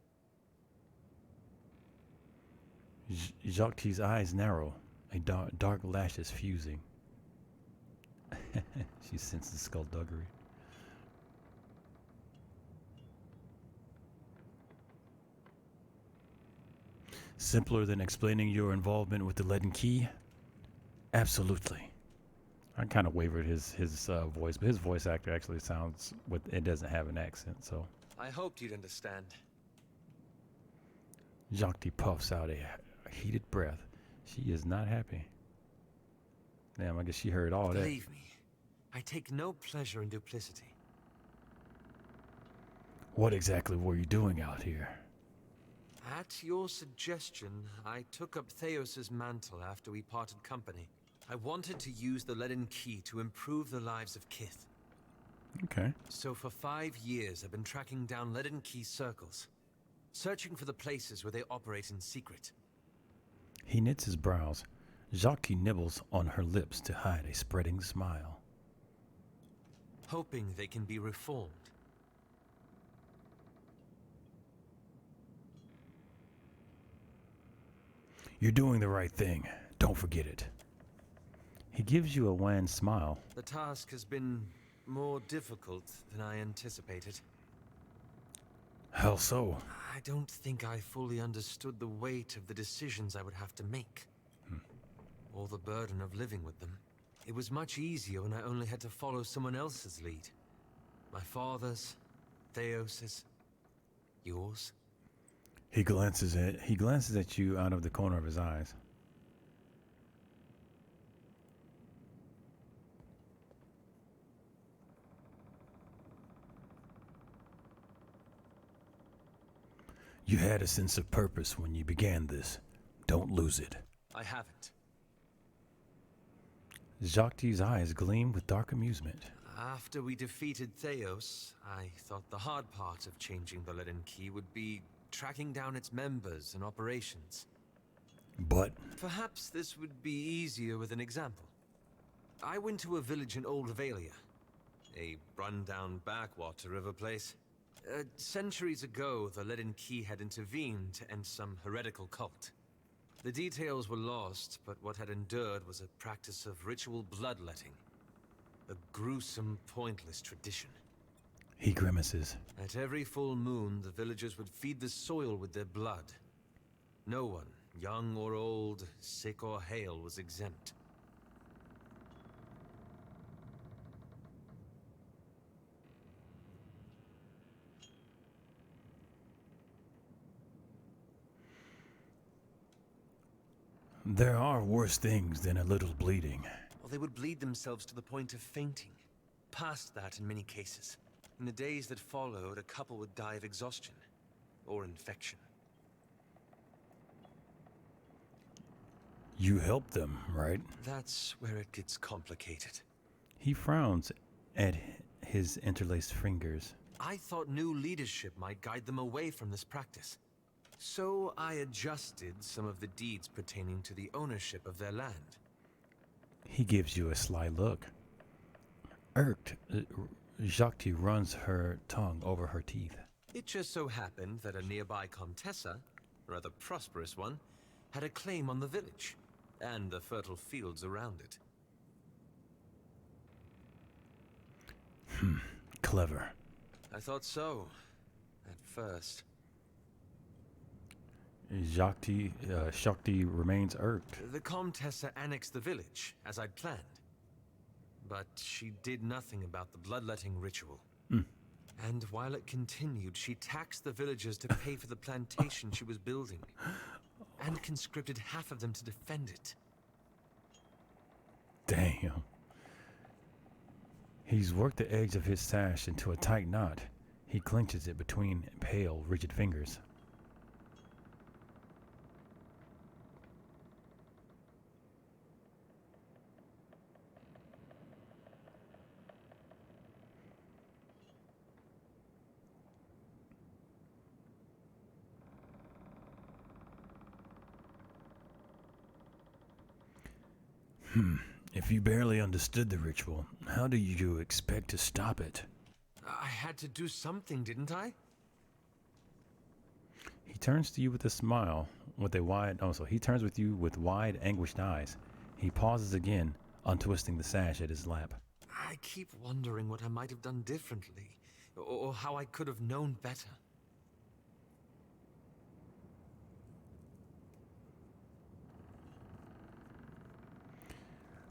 Jacques' eyes narrow, a dark lashes fusing. She senses skullduggery. Simpler than explaining your involvement with the leaden key? Absolutely. I kind of wavered his voice, but his voice actor actually sounds it doesn't have an accent, so. I hoped you'd understand. Jacques puffs out a heated breath. She is not happy. Damn, I guess she heard all that. Believe me, I take no pleasure in duplicity. What exactly were you doing out here? At your suggestion, I took up Theos's mantle after we parted company. I wanted to use the leaden key to improve the lives of Kith. Okay. So for 5 years, I've been tracking down leaden key circles, searching for the places where they operate in secret. He knits his brows. Jacques nibbles on her lips to hide a spreading smile. Hoping they can be reformed. You're doing the right thing. Don't forget it. He gives you a wan smile. The task has been more difficult than I anticipated. How so? I don't think I fully understood the weight of the decisions I would have to make. Or the burden of living with them. It was much easier when I only had to follow someone else's lead. My father's, Theos's, Yours? He glances at you out of the corner of his eyes. You had a sense of purpose when you began this. Don't lose it. I haven't. Jacques' eyes gleam with dark amusement. After we defeated Theos, I thought the hard part of changing the Leaden Key would be tracking down its members and operations. But perhaps this would be easier with an example. I went to a village in Old Valia, a run-down backwater of a place. Centuries ago, the Leaden Key had intervened to end some heretical cult. The details were lost, but what had endured was a practice of ritual bloodletting. A gruesome, pointless tradition. He grimaces. At every full moon, the villagers would feed the soil with their blood. No one, young or old, sick or hale, was exempt. There are worse things than a little bleeding. Well, they would bleed themselves to the point of fainting. Past that in many cases. In the days that followed, a couple would die of exhaustion or infection. You helped them, right? That's where it gets complicated. He frowns at his interlaced fingers. I thought new leadership might guide them away from this practice. So I adjusted some of the deeds pertaining to the ownership of their land. He gives you a sly look. Irked, Jacques runs her tongue over her teeth. It just so happened that a nearby Comtessa, a rather prosperous one, had a claim on the village and the fertile fields around it. Clever. I thought so, at first. Jacques remains irked. The Comtessa annexed the village, as I'd planned. But she did nothing about the bloodletting ritual. And while it continued, she taxed the villagers to pay for the plantation she was building. And conscripted half of them to defend it. Damn. He's worked the edge of his sash into a tight knot. He clenches it between pale, rigid fingers. If you barely understood the ritual, how do you expect to stop it? I had to do something, didn't I? He turns to you with a smile, he turns with you with wide, anguished eyes. He pauses again, untwisting the sash at his lap. I keep wondering what I might have done differently, or how I could have known better.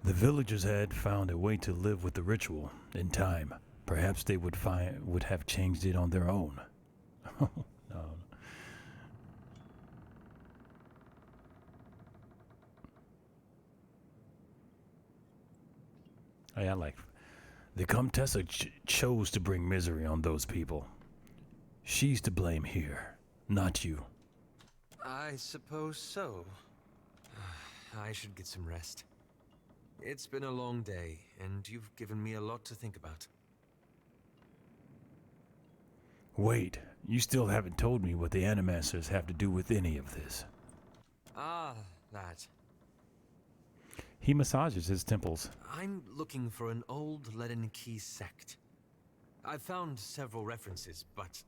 The villagers had found a way to live with the ritual. In time, perhaps they would have changed it on their own. No. I like. The Comtessa chose to bring misery on those people. She's to blame here, not you. I suppose so. I should get some rest. It's been a long day, and you've given me a lot to think about. Wait, you still haven't told me what the Animasters have to do with any of this. Ah, that. He massages his temples. I'm looking for an old Leaden Key sect. I've found several references, but...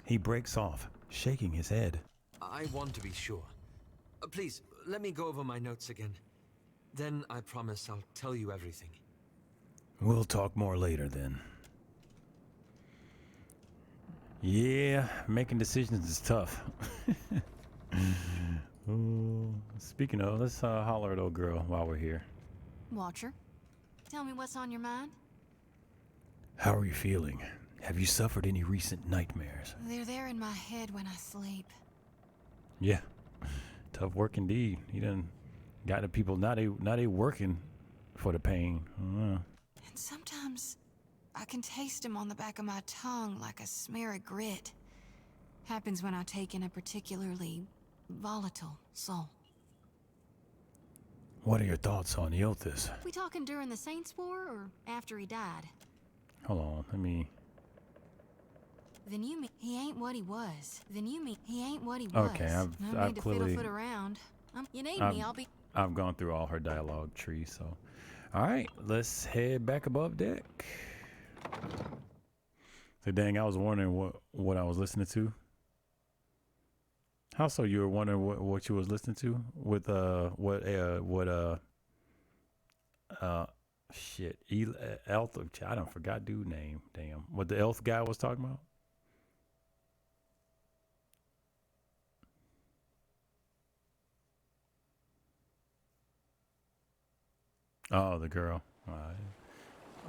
He breaks off, shaking his head. I want to be sure. Please, let me go over my notes again. Then I promise I'll tell you everything. We'll talk more later then. Yeah, making decisions is tough. Ooh, speaking of, let's holler at old girl while we're here. Watcher, tell me what's on your mind? How are you feeling? Have you suffered any recent nightmares? They're there in my head when I sleep. Yeah. Tough work indeed. You done got the people, now they working for the pain. And sometimes I can taste them on the back of my tongue like a smear of grit. Happens when I take in a particularly volatile soul. What are your thoughts on Eothas? We talking during the Saints War or after he died? Hold on, let me... Then you mean he ain't what he was. Then you mean he ain't what he was. Okay, No I've need to clearly... fiddle-foot around. You need me, I'll be... I've gone through all her dialogue tree, so... Alright, let's head back above deck. So dang, I was wondering what I was listening to. How so you were wondering what you was listening to? With shit, Elf, I don't forgot dude name. Damn. What the elf guy was talking about? Oh, the girl.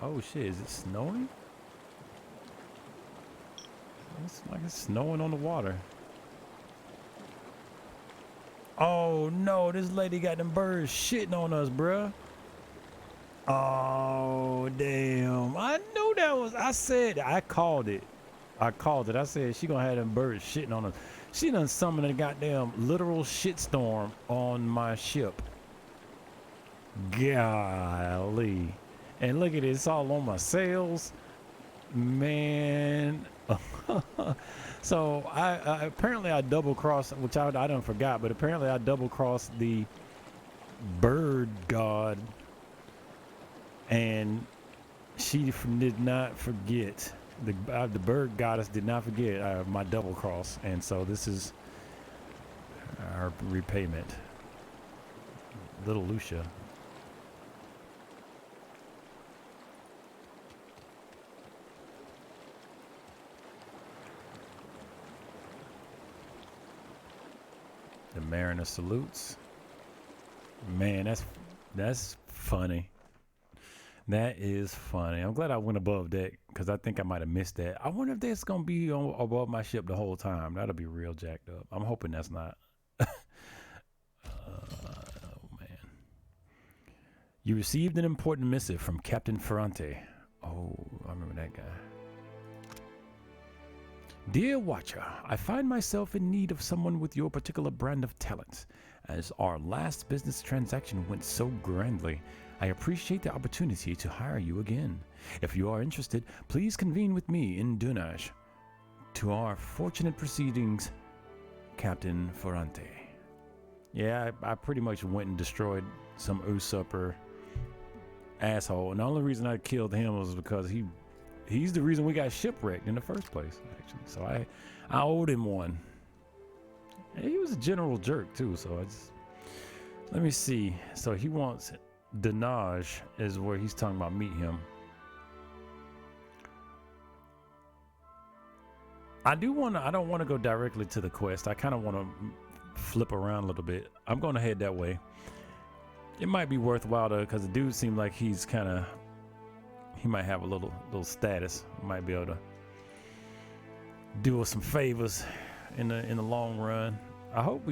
Oh shit, is it snowing? It's like it's snowing on the water. Oh no, this lady got them birds shitting on us, bruh. Oh damn. I knew that was, I called it. I said she gonna have them birds shitting on us. She done summoned a goddamn literal shitstorm on my ship. Golly. And look at it, it's all on my sails. Man. So I apparently I double crossed, which I done forgot, but apparently I double crossed the bird god, and she did not forget, the bird goddess did not forget my double cross, and so this is our repayment. Little Lucia. The Mariner salutes. Man, that's funny. That is funny. I'm glad I went above deck because I think I might have missed that. I wonder if that's gonna be above my ship the whole time. That'll be real jacked up. I'm hoping that's not. Oh man. You received an important missive from Captain Ferrante. Oh, I remember that guy. Dear Watcher, I find myself in need of someone with your particular brand of talent. As our last business transaction went so grandly, I appreciate the opportunity to hire you again. If you are interested, please convene with me in Dunaj. To our fortunate proceedings, Captain Ferrante. Yeah, I pretty much went and destroyed some usurper asshole, and the only reason I killed him was because he's the reason we got shipwrecked in the first place, actually. So I owed him one. And he was a general jerk too, so let me see. So he wants Dunaj is where he's talking about meet him. I don't want to go directly to the quest. I kind of want to flip around a little bit. I'm going to head that way. It might be worthwhile though, because the dude seemed like he might have a little status. Might be able to do us some favors in the long run. I hope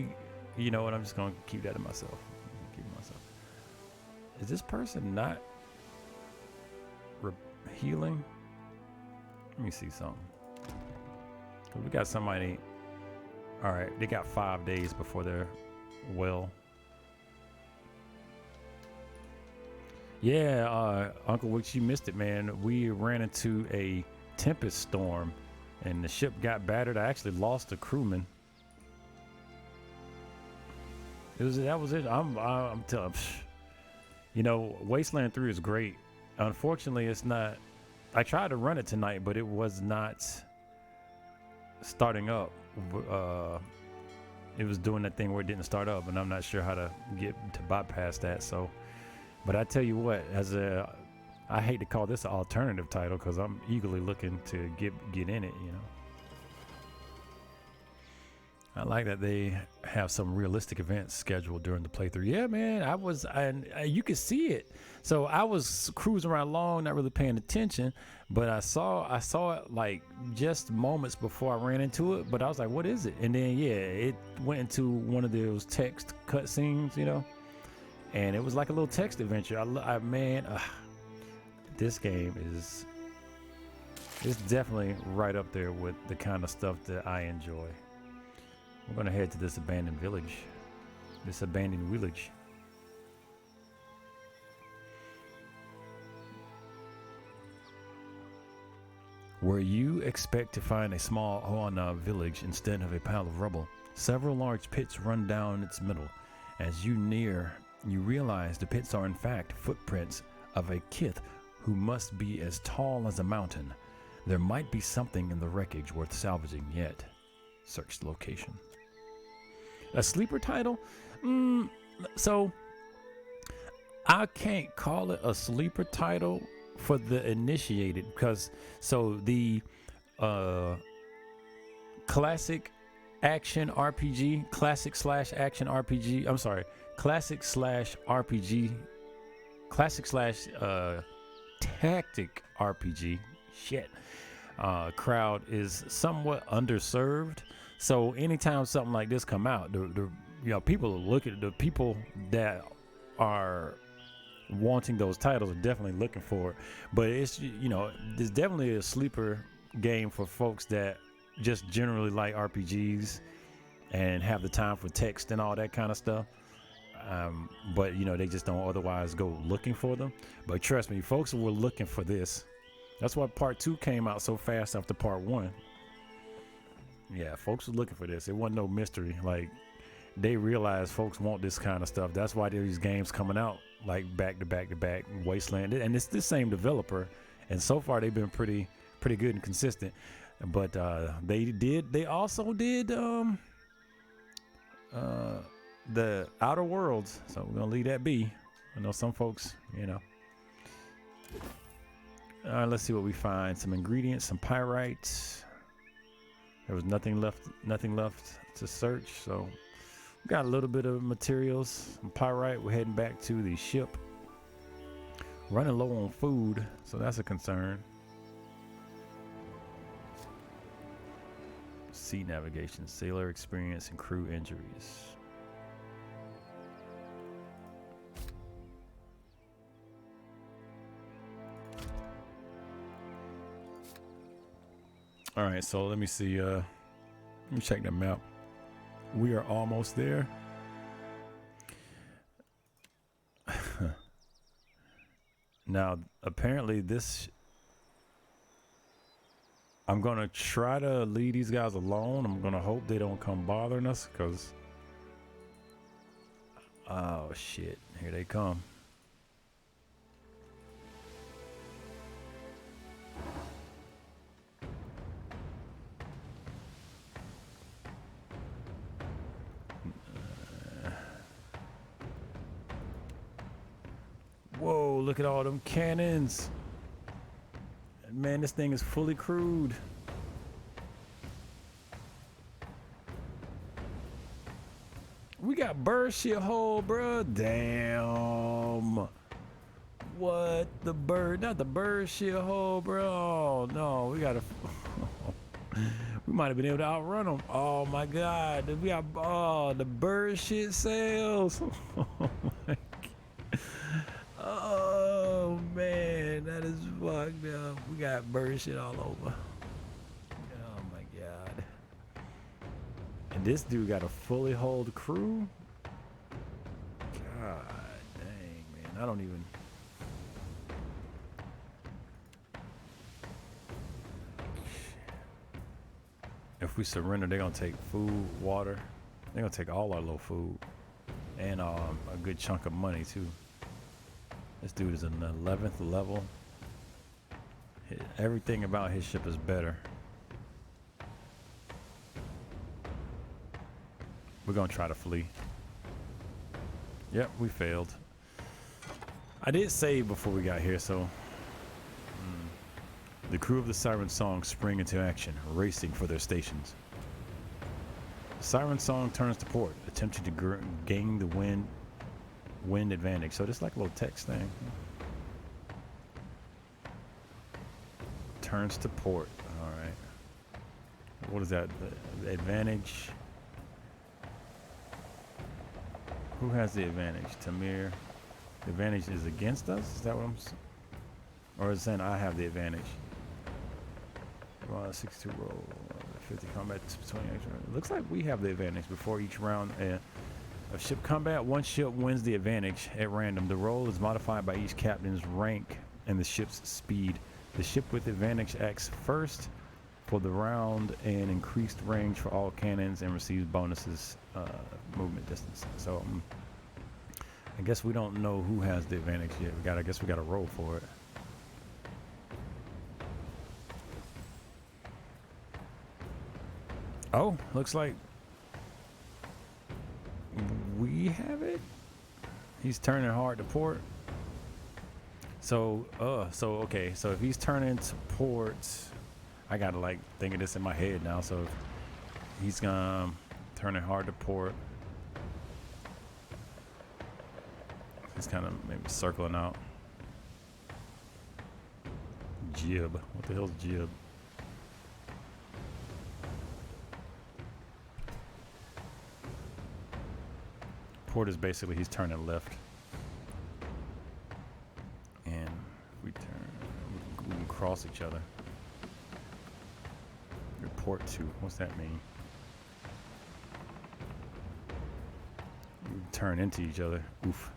you know what, I'm just gonna keep that to myself. Is this person not healing? Let me see something. We got somebody. All right, they got 5 days before they're well. Yeah, Uncle Wick, you missed it, man. We ran into a tempest storm, and the ship got battered. I actually lost a crewman. That was it. I'm telling. You know, Wasteland 3 is great. Unfortunately, it's not. I tried to run it tonight, but it was not starting up. It was doing that thing where it didn't start up, and I'm not sure how to bypass that. So. But I tell you what, I hate to call this an alternative title because I'm eagerly looking to get in it, you know. I like that they have some realistic events scheduled during the playthrough. Yeah, man, you could see it. So I was cruising around along, not really paying attention, but I saw it like just moments before I ran into it. But I was like, "What is it?" And then yeah, it went into one of those text cutscenes, you know, and it was like a little text adventure. This game is definitely right up there with the kind of stuff that I enjoy. We're gonna head to this abandoned village. Where you expect to find a small Hoana village instead of a pile of rubble, several large pits run down its middle. As you near, you realize the pits are in fact footprints of a kith who must be as tall as a mountain. There might be something in the wreckage worth salvaging yet. Search the location. A sleeper title? So I can't call it a sleeper title for the initiated, because the classic slash RPG tactic RPG crowd is somewhat underserved. So anytime something like this come out, people look at the people that are wanting those titles are definitely looking for it. But it's there's definitely a sleeper game for folks that just generally like RPGs and have the time for text and all that kind of stuff. But they just don't otherwise go looking for them. But trust me, folks were looking for this. That's why part 2 came out so fast after part 1. Yeah, folks were looking for this. It wasn't no mystery. Like, they realized folks want this kind of stuff. That's why there's these games coming out like back to back to back. Wasteland, and it's the same developer, and so far they've been pretty good and consistent. But they also did the Outer Worlds. So we're gonna leave that be. I know some folks, All right, let's see what we find. Some ingredients, some pyrites. There was nothing left to search, so we got a little bit of materials, some pyrite. We're heading back to the ship. Running low on food, so that's a concern. Sea navigation, sailor experience, and crew injuries. All right, so let me see. Let me check the map. We are almost there. Now, apparently I'm going to try to leave these guys alone. I'm going to hope they don't come bothering us, because... Oh, shit. Here they come. Whoa, look at all them cannons. Man, this thing is fully crewed. We got bird shit hole, bro. Damn. What? The bird, not the bird shit hole, bro. Oh, no, we gotta... We might have been able to outrun them. Oh, my God. We got, the bird shit sails. Oh, my God. Oh man, that is fucked up. We got bird shit all over. Oh my God. And this dude got a fully hulled crew? God dang, man. I don't even... If we surrender, they're gonna take food, water. They're gonna take all our little food. And a good chunk of money too. This dude is an 11th level. Everything about his ship is better. We're gonna try to flee. Yep, we failed. I did save before we got here, so... The crew of the Siren Song spring into action, racing for their stations. Siren Song turns to port, attempting to gain the wind advantage. So this like a little text thing. Turns to port. All right. What is that? The advantage. Who has the advantage? Tamir. The advantage is against us? Is that what I'm saying? Or is it saying I have the advantage? 62 roll, 50 combat, 20 extra. It looks like we have the advantage before each round of ship combat. One ship wins the advantage at random. The roll is modified by each captain's rank and the ship's speed. The ship with advantage acts first for the round and increased range for all cannons and receives bonuses movement distance. So I guess we don't know who has the advantage yet. I guess we got to roll for it. Oh, looks like we have it. He's turning hard to port. So okay. So if he's turning to port, I gotta like think of this in my head now. So if he's gonna turn it hard to port. He's kind of maybe circling out. Jib. What the hell's jib? Port is basically he's turning left. And we can cross each other. Report to. What's that mean? We turn into each other. Oof.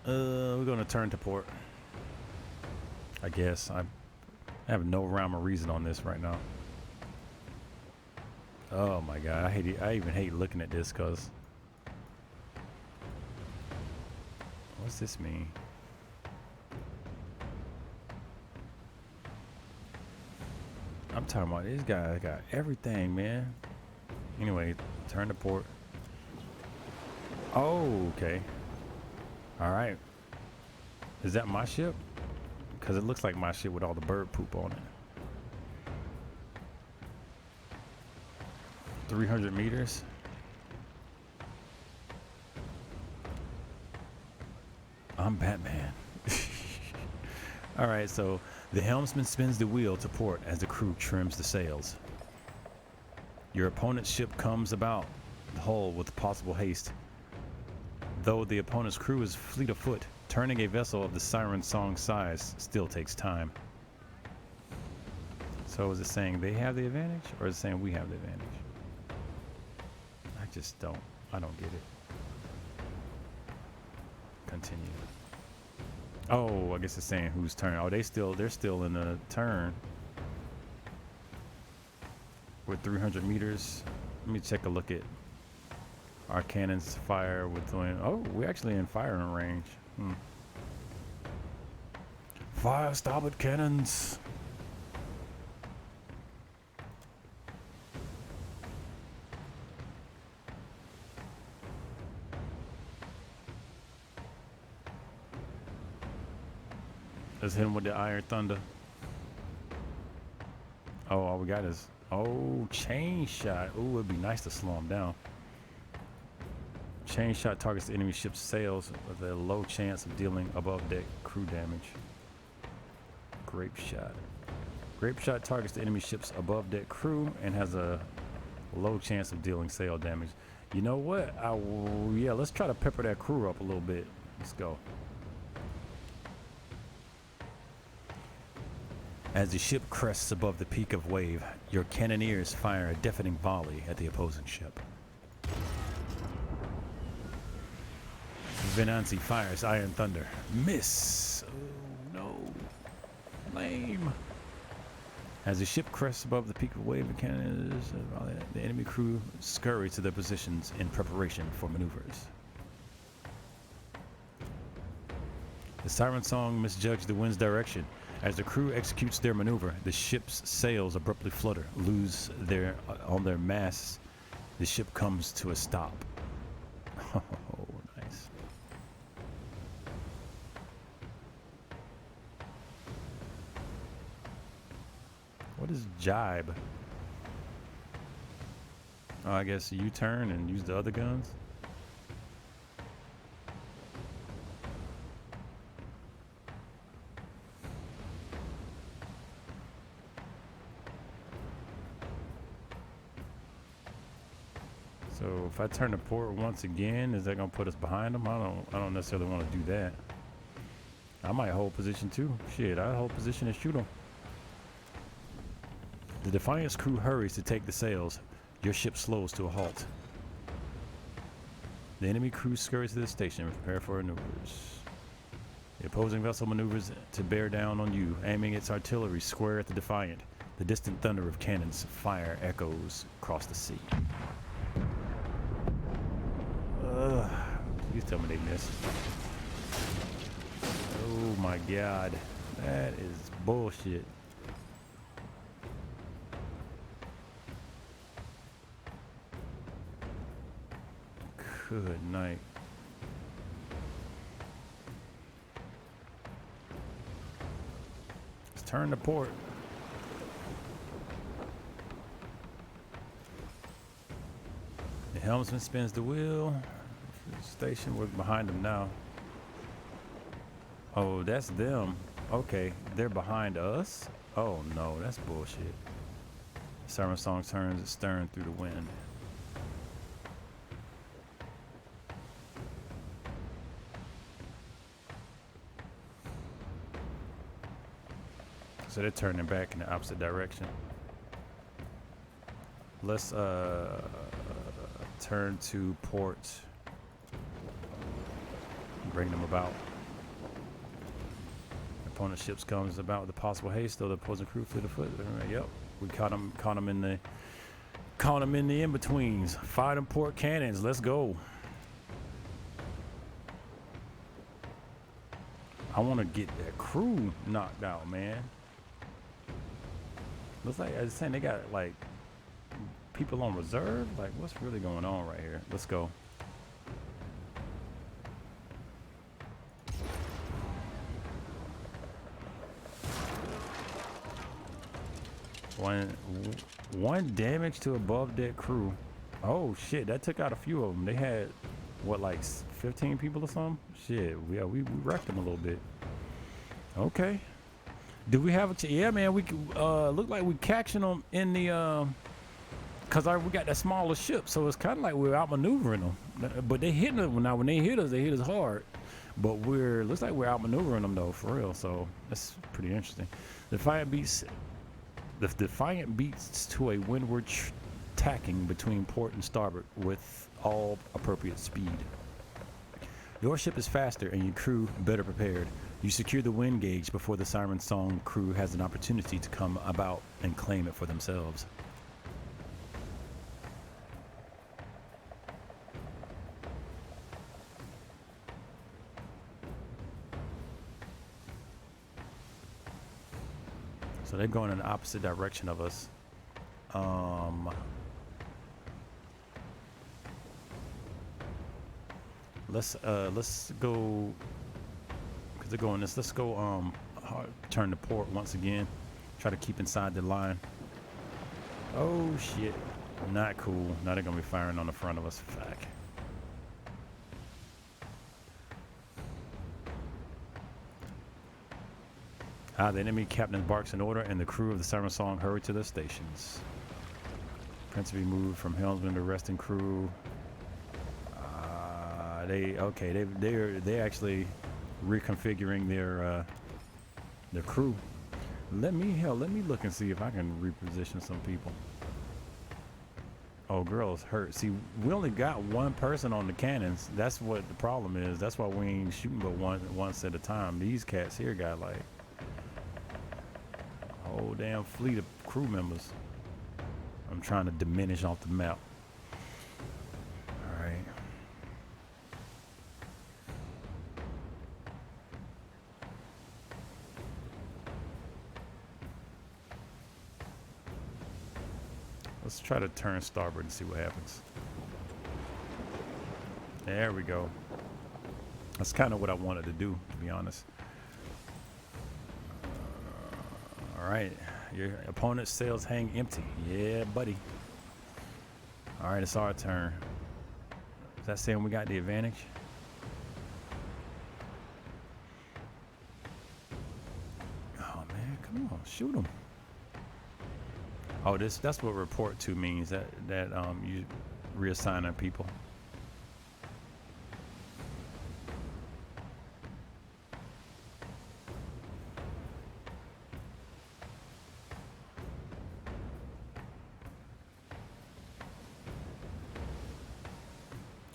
We're gonna turn to port. I guess I have no rhyme or reason on this right now. Oh my god, I hate it. I even hate looking at this because what's this mean? I'm talking about this guy got everything, man. Anyway, turn to port. Oh, okay. All right. Is that my ship? Because it looks like my ship with all the bird poop on it. 300 meters. I'm Batman. All right, so the helmsman spins the wheel to port as the crew trims the sails. Your opponent's ship comes about the hull with possible haste. Though the opponent's crew is fleet of foot, turning a vessel of the Siren Song size still takes time. So is it saying they have the advantage, or is it saying we have the advantage? I don't get it. Continue. Oh, I guess it's saying whose turn. Oh, they're still in the turn. With 300 meters. Let me take a look at our cannons fire with doing. Oh, we're actually in firing range. Fire starboard cannons. Let's hit him with the Iron Thunder. Oh, all we got is chain shot. Ooh, it'd be nice to slow him down. Chain shot targets the enemy ship's sails with a low chance of dealing above deck crew damage. Grape shot. Grape shot targets the enemy ship's above deck crew and has a low chance of dealing sail damage. You know what? Yeah, let's try to pepper that crew up a little bit. Let's go. As the ship crests above the peak of wave, your cannoneers fire a deafening volley at the opposing ship. Venanzi fires Iron Thunder. Miss! Oh no. Lame. As the ship crests above the peak of wave, the enemy crew scurry to their positions in preparation for maneuvers. The Siren Song misjudged the wind's direction. As the crew executes their maneuver, the ship's sails abruptly flutter, on their masts. The ship comes to a stop. Oh, nice. What is jibe? Oh, I guess U-turn and use the other guns. So if I turn the port once again, is that gonna put us behind them? I don't necessarily want to do that. I might hold position too. Shit, I hold position and shoot them. The Defiant's crew hurries to take the sails. Your ship slows to a halt. The enemy crew scurries to the station and prepare for maneuvers. The opposing vessel maneuvers to bear down on you, aiming its artillery square at the Defiant. The distant thunder of cannons fire echoes across the sea. Please tell me they missed. Oh my god. That is bullshit. Good night. Let's turn to port. The helmsman spins the wheel. Station, we're behind them now. Oh, that's them. Okay, they're behind us? Oh no, that's bullshit. Siren Song turns its stern through the wind. So they're turning back in the opposite direction. Let's turn to port. Bring them about. Opponent ships comes about with the possible haste, though the opposing crew fleet of foot. Yep, we caught them in the in-betweens. Fire them port cannons. Let's go. I want to get that crew knocked out, man. Looks like I was saying they got like people on reserve. Like, what's really going on right here? Let's go. One damage to above deck crew. Oh shit, that took out a few of them. They had what, like 15 people or something? Shit, yeah, we wrecked them a little bit. Okay. Do we have a yeah, man, we look like we catching them in the cause we got that smaller ship, so it's kind of like we're outmaneuvering them. But they hitting them now. When they hit us hard. But looks like we're outmaneuvering them though, for real. So that's pretty interesting. The Defiant beats to a windward tacking between port and starboard with all appropriate speed. Your ship is faster and your crew better prepared. You secure the wind gauge before the Siren Song crew has an opportunity to come about and claim it for themselves. So they're going in the opposite direction of us. Let's go, because they're going this. Let's go turn to port once again. Try to keep inside the line. Oh shit, not cool. Now they're gonna be firing on the front of us. Fuck. The enemy captain barks an order, and the crew of the Siren Song hurry to their stations. Principally moved from helmsman to resting crew. They're actually reconfiguring their crew. Let me look and see if I can reposition some people. Oh, girl's hurt. See, we only got one person on the cannons. That's what the problem is. That's why we ain't shooting but once at a time. These cats here got like whole damn fleet of crew members. I'm trying to diminish off the map. All right. Let's try to turn starboard and see what happens. There we go. That's kind of what I wanted to do, to be honest. All right, Your opponent's sails hang empty. Yeah, buddy. All right, it's our turn. Is that saying we got the advantage? Oh man, come on, shoot them. Oh, that's what report to means. That you reassigning people.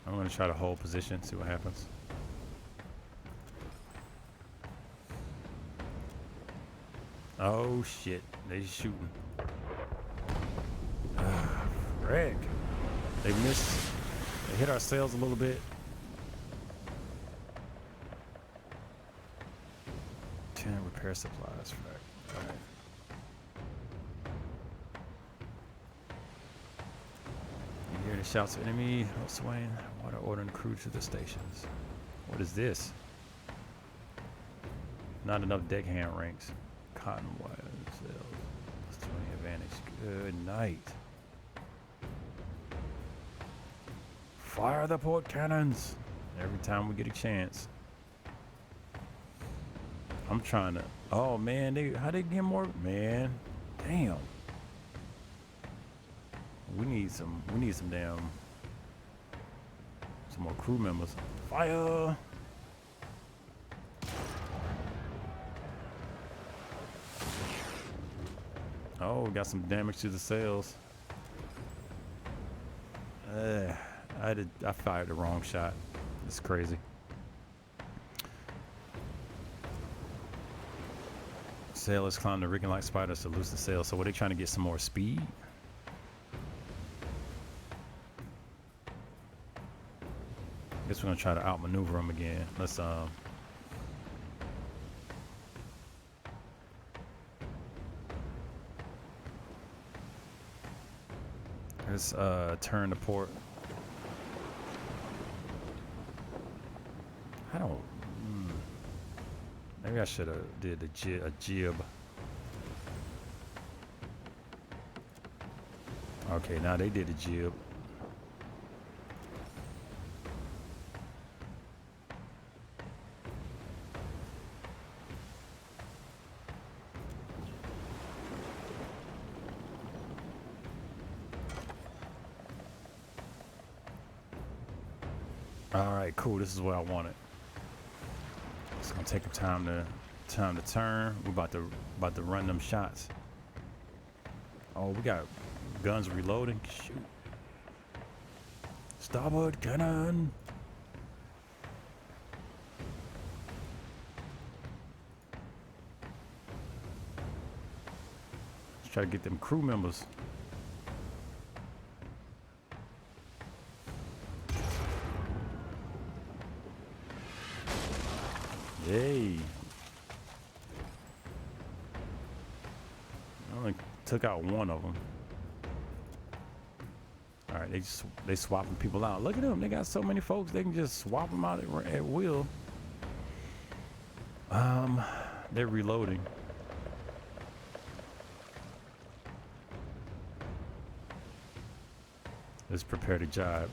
I'm gonna try to hold position, see what happens. Oh shit, they shooting. Frick. They missed. They hit our sails a little bit. 10 repair supplies. Frick. All right. You hear the shouts of enemy. Oh, Swain. Water ordering crew to the stations. What is this? Not enough deckhand ranks. Cotton wire sails. 20 advantage. Good night. Fire the port cannons every time we get a chance. I'm trying to. Oh man, how they get more? Man, damn. We need some damn. Some more crew members. Fire! Oh, we got some damage to the sails. I fired the wrong shot. It's crazy. Sailors climb the rigging like spiders to loose the sail. So were they trying to get some more speed? Guess we're gonna try to outmaneuver them again. Let's turn to port. I don't. Maybe I should have did a jib. Okay, now they did a jib. All right, cool. This is what I wanted. It's gonna take time to turn. We're about to run them shots. Oh, we got guns reloading. Shoot. Starboard cannon. Let's try to get them crew members. Yay. I only took out one of them. All right, they swapping people out. Look at them. They got so many folks. They can just swap them out at will. They're reloading. Let's prepare to jibe.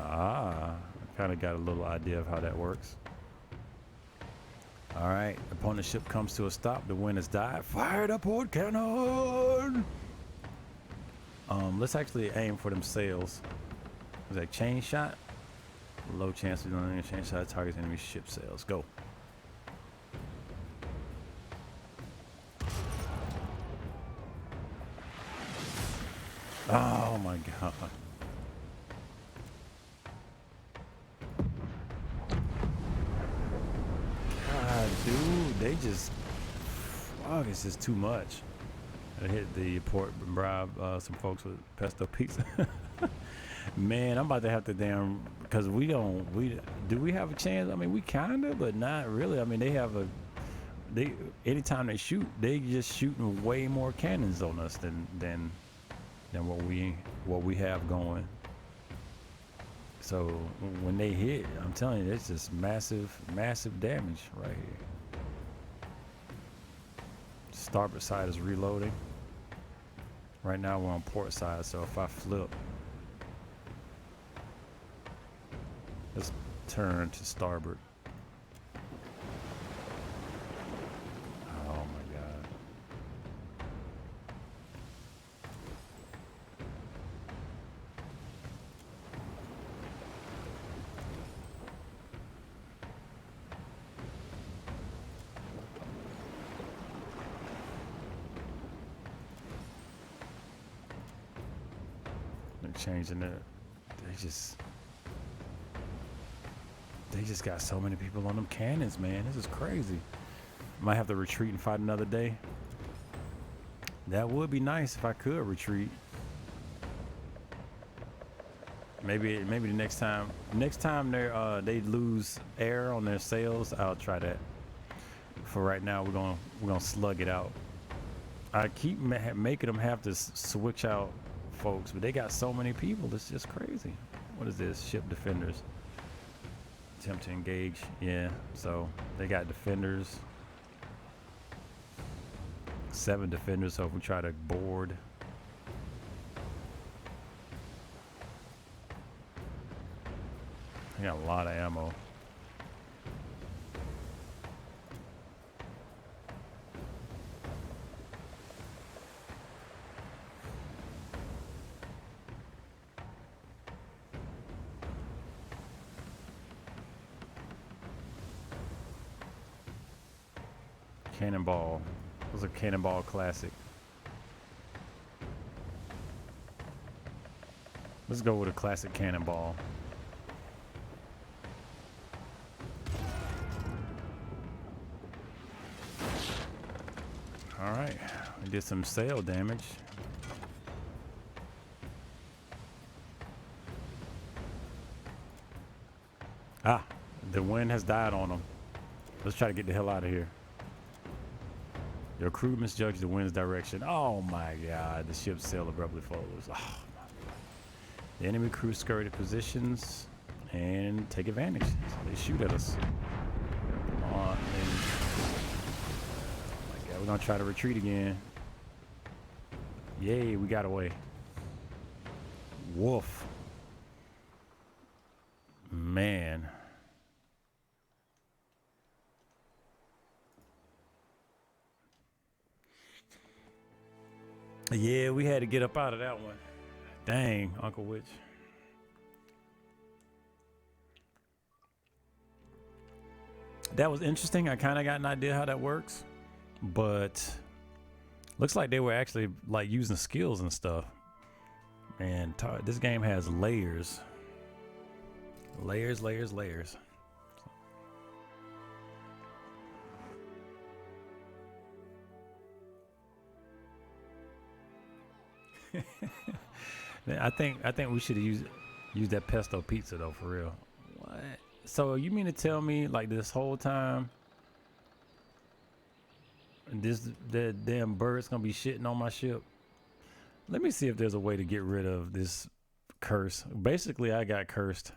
I kind of got a little idea of how that works. All right, opponent ship comes to a stop. The wind has died. Fire the port cannon! Let's actually aim for them sails. Is that chain shot? Low chance of doing a chain shot. Targets enemy ship sails. Go. Oh my god. Dude, they just, fuck, it's just too much. I hit the port and bribe some folks with pesto pizza. Man, I'm about to have to because do we have a chance? I mean, we kinda, but not really. I mean, anytime they shoot, they just shooting way more cannons on us than what we have going. So when they hit, I'm telling you, it's just massive, massive damage right here. Starboard side is reloading. Right now we're on port side, so if I flip, let's turn to starboard. Oh my God. They're changing it. They just got so many people on them cannons, man. This is crazy. Might have to retreat and fight another day. That would be nice if I could retreat. Maybe the next time they lose air on their sails, I'll try that. For right now, we're gonna slug it out. I keep making them have to switch out folks, but they got so many people. It's just crazy. What is this? Ship defenders. Attempt to engage. Yeah, so they got defenders. 7 defenders, so if we try to board. They got a lot of ammo. Cannonball. It was a Cannonball classic. Let's go with a classic Cannonball. All right, we did some sail damage. Ah, the wind has died on them. Let's try to get the hell out of here. Your crew misjudged the wind's direction. Oh my God, the ship's sail abruptly follows. Oh my God. The enemy crew scurried to positions and take advantage. So they shoot at us. Come on. Oh my God, we're gonna try to retreat again. Yay, we got away. Woof. Man. Yeah, we had to get up out of that one. Dang, Uncle Witch. That was interesting. I kind of got an idea how that works, but looks like they were actually like using skills and stuff. Man, this game has layers. Layers, layers, layers. I think we should have used that pesto pizza though, for real. What? So you mean to tell me like this whole time the damn bird's gonna be shitting on my ship? Let me see if there's a way to get rid of this curse. Basically, I got cursed.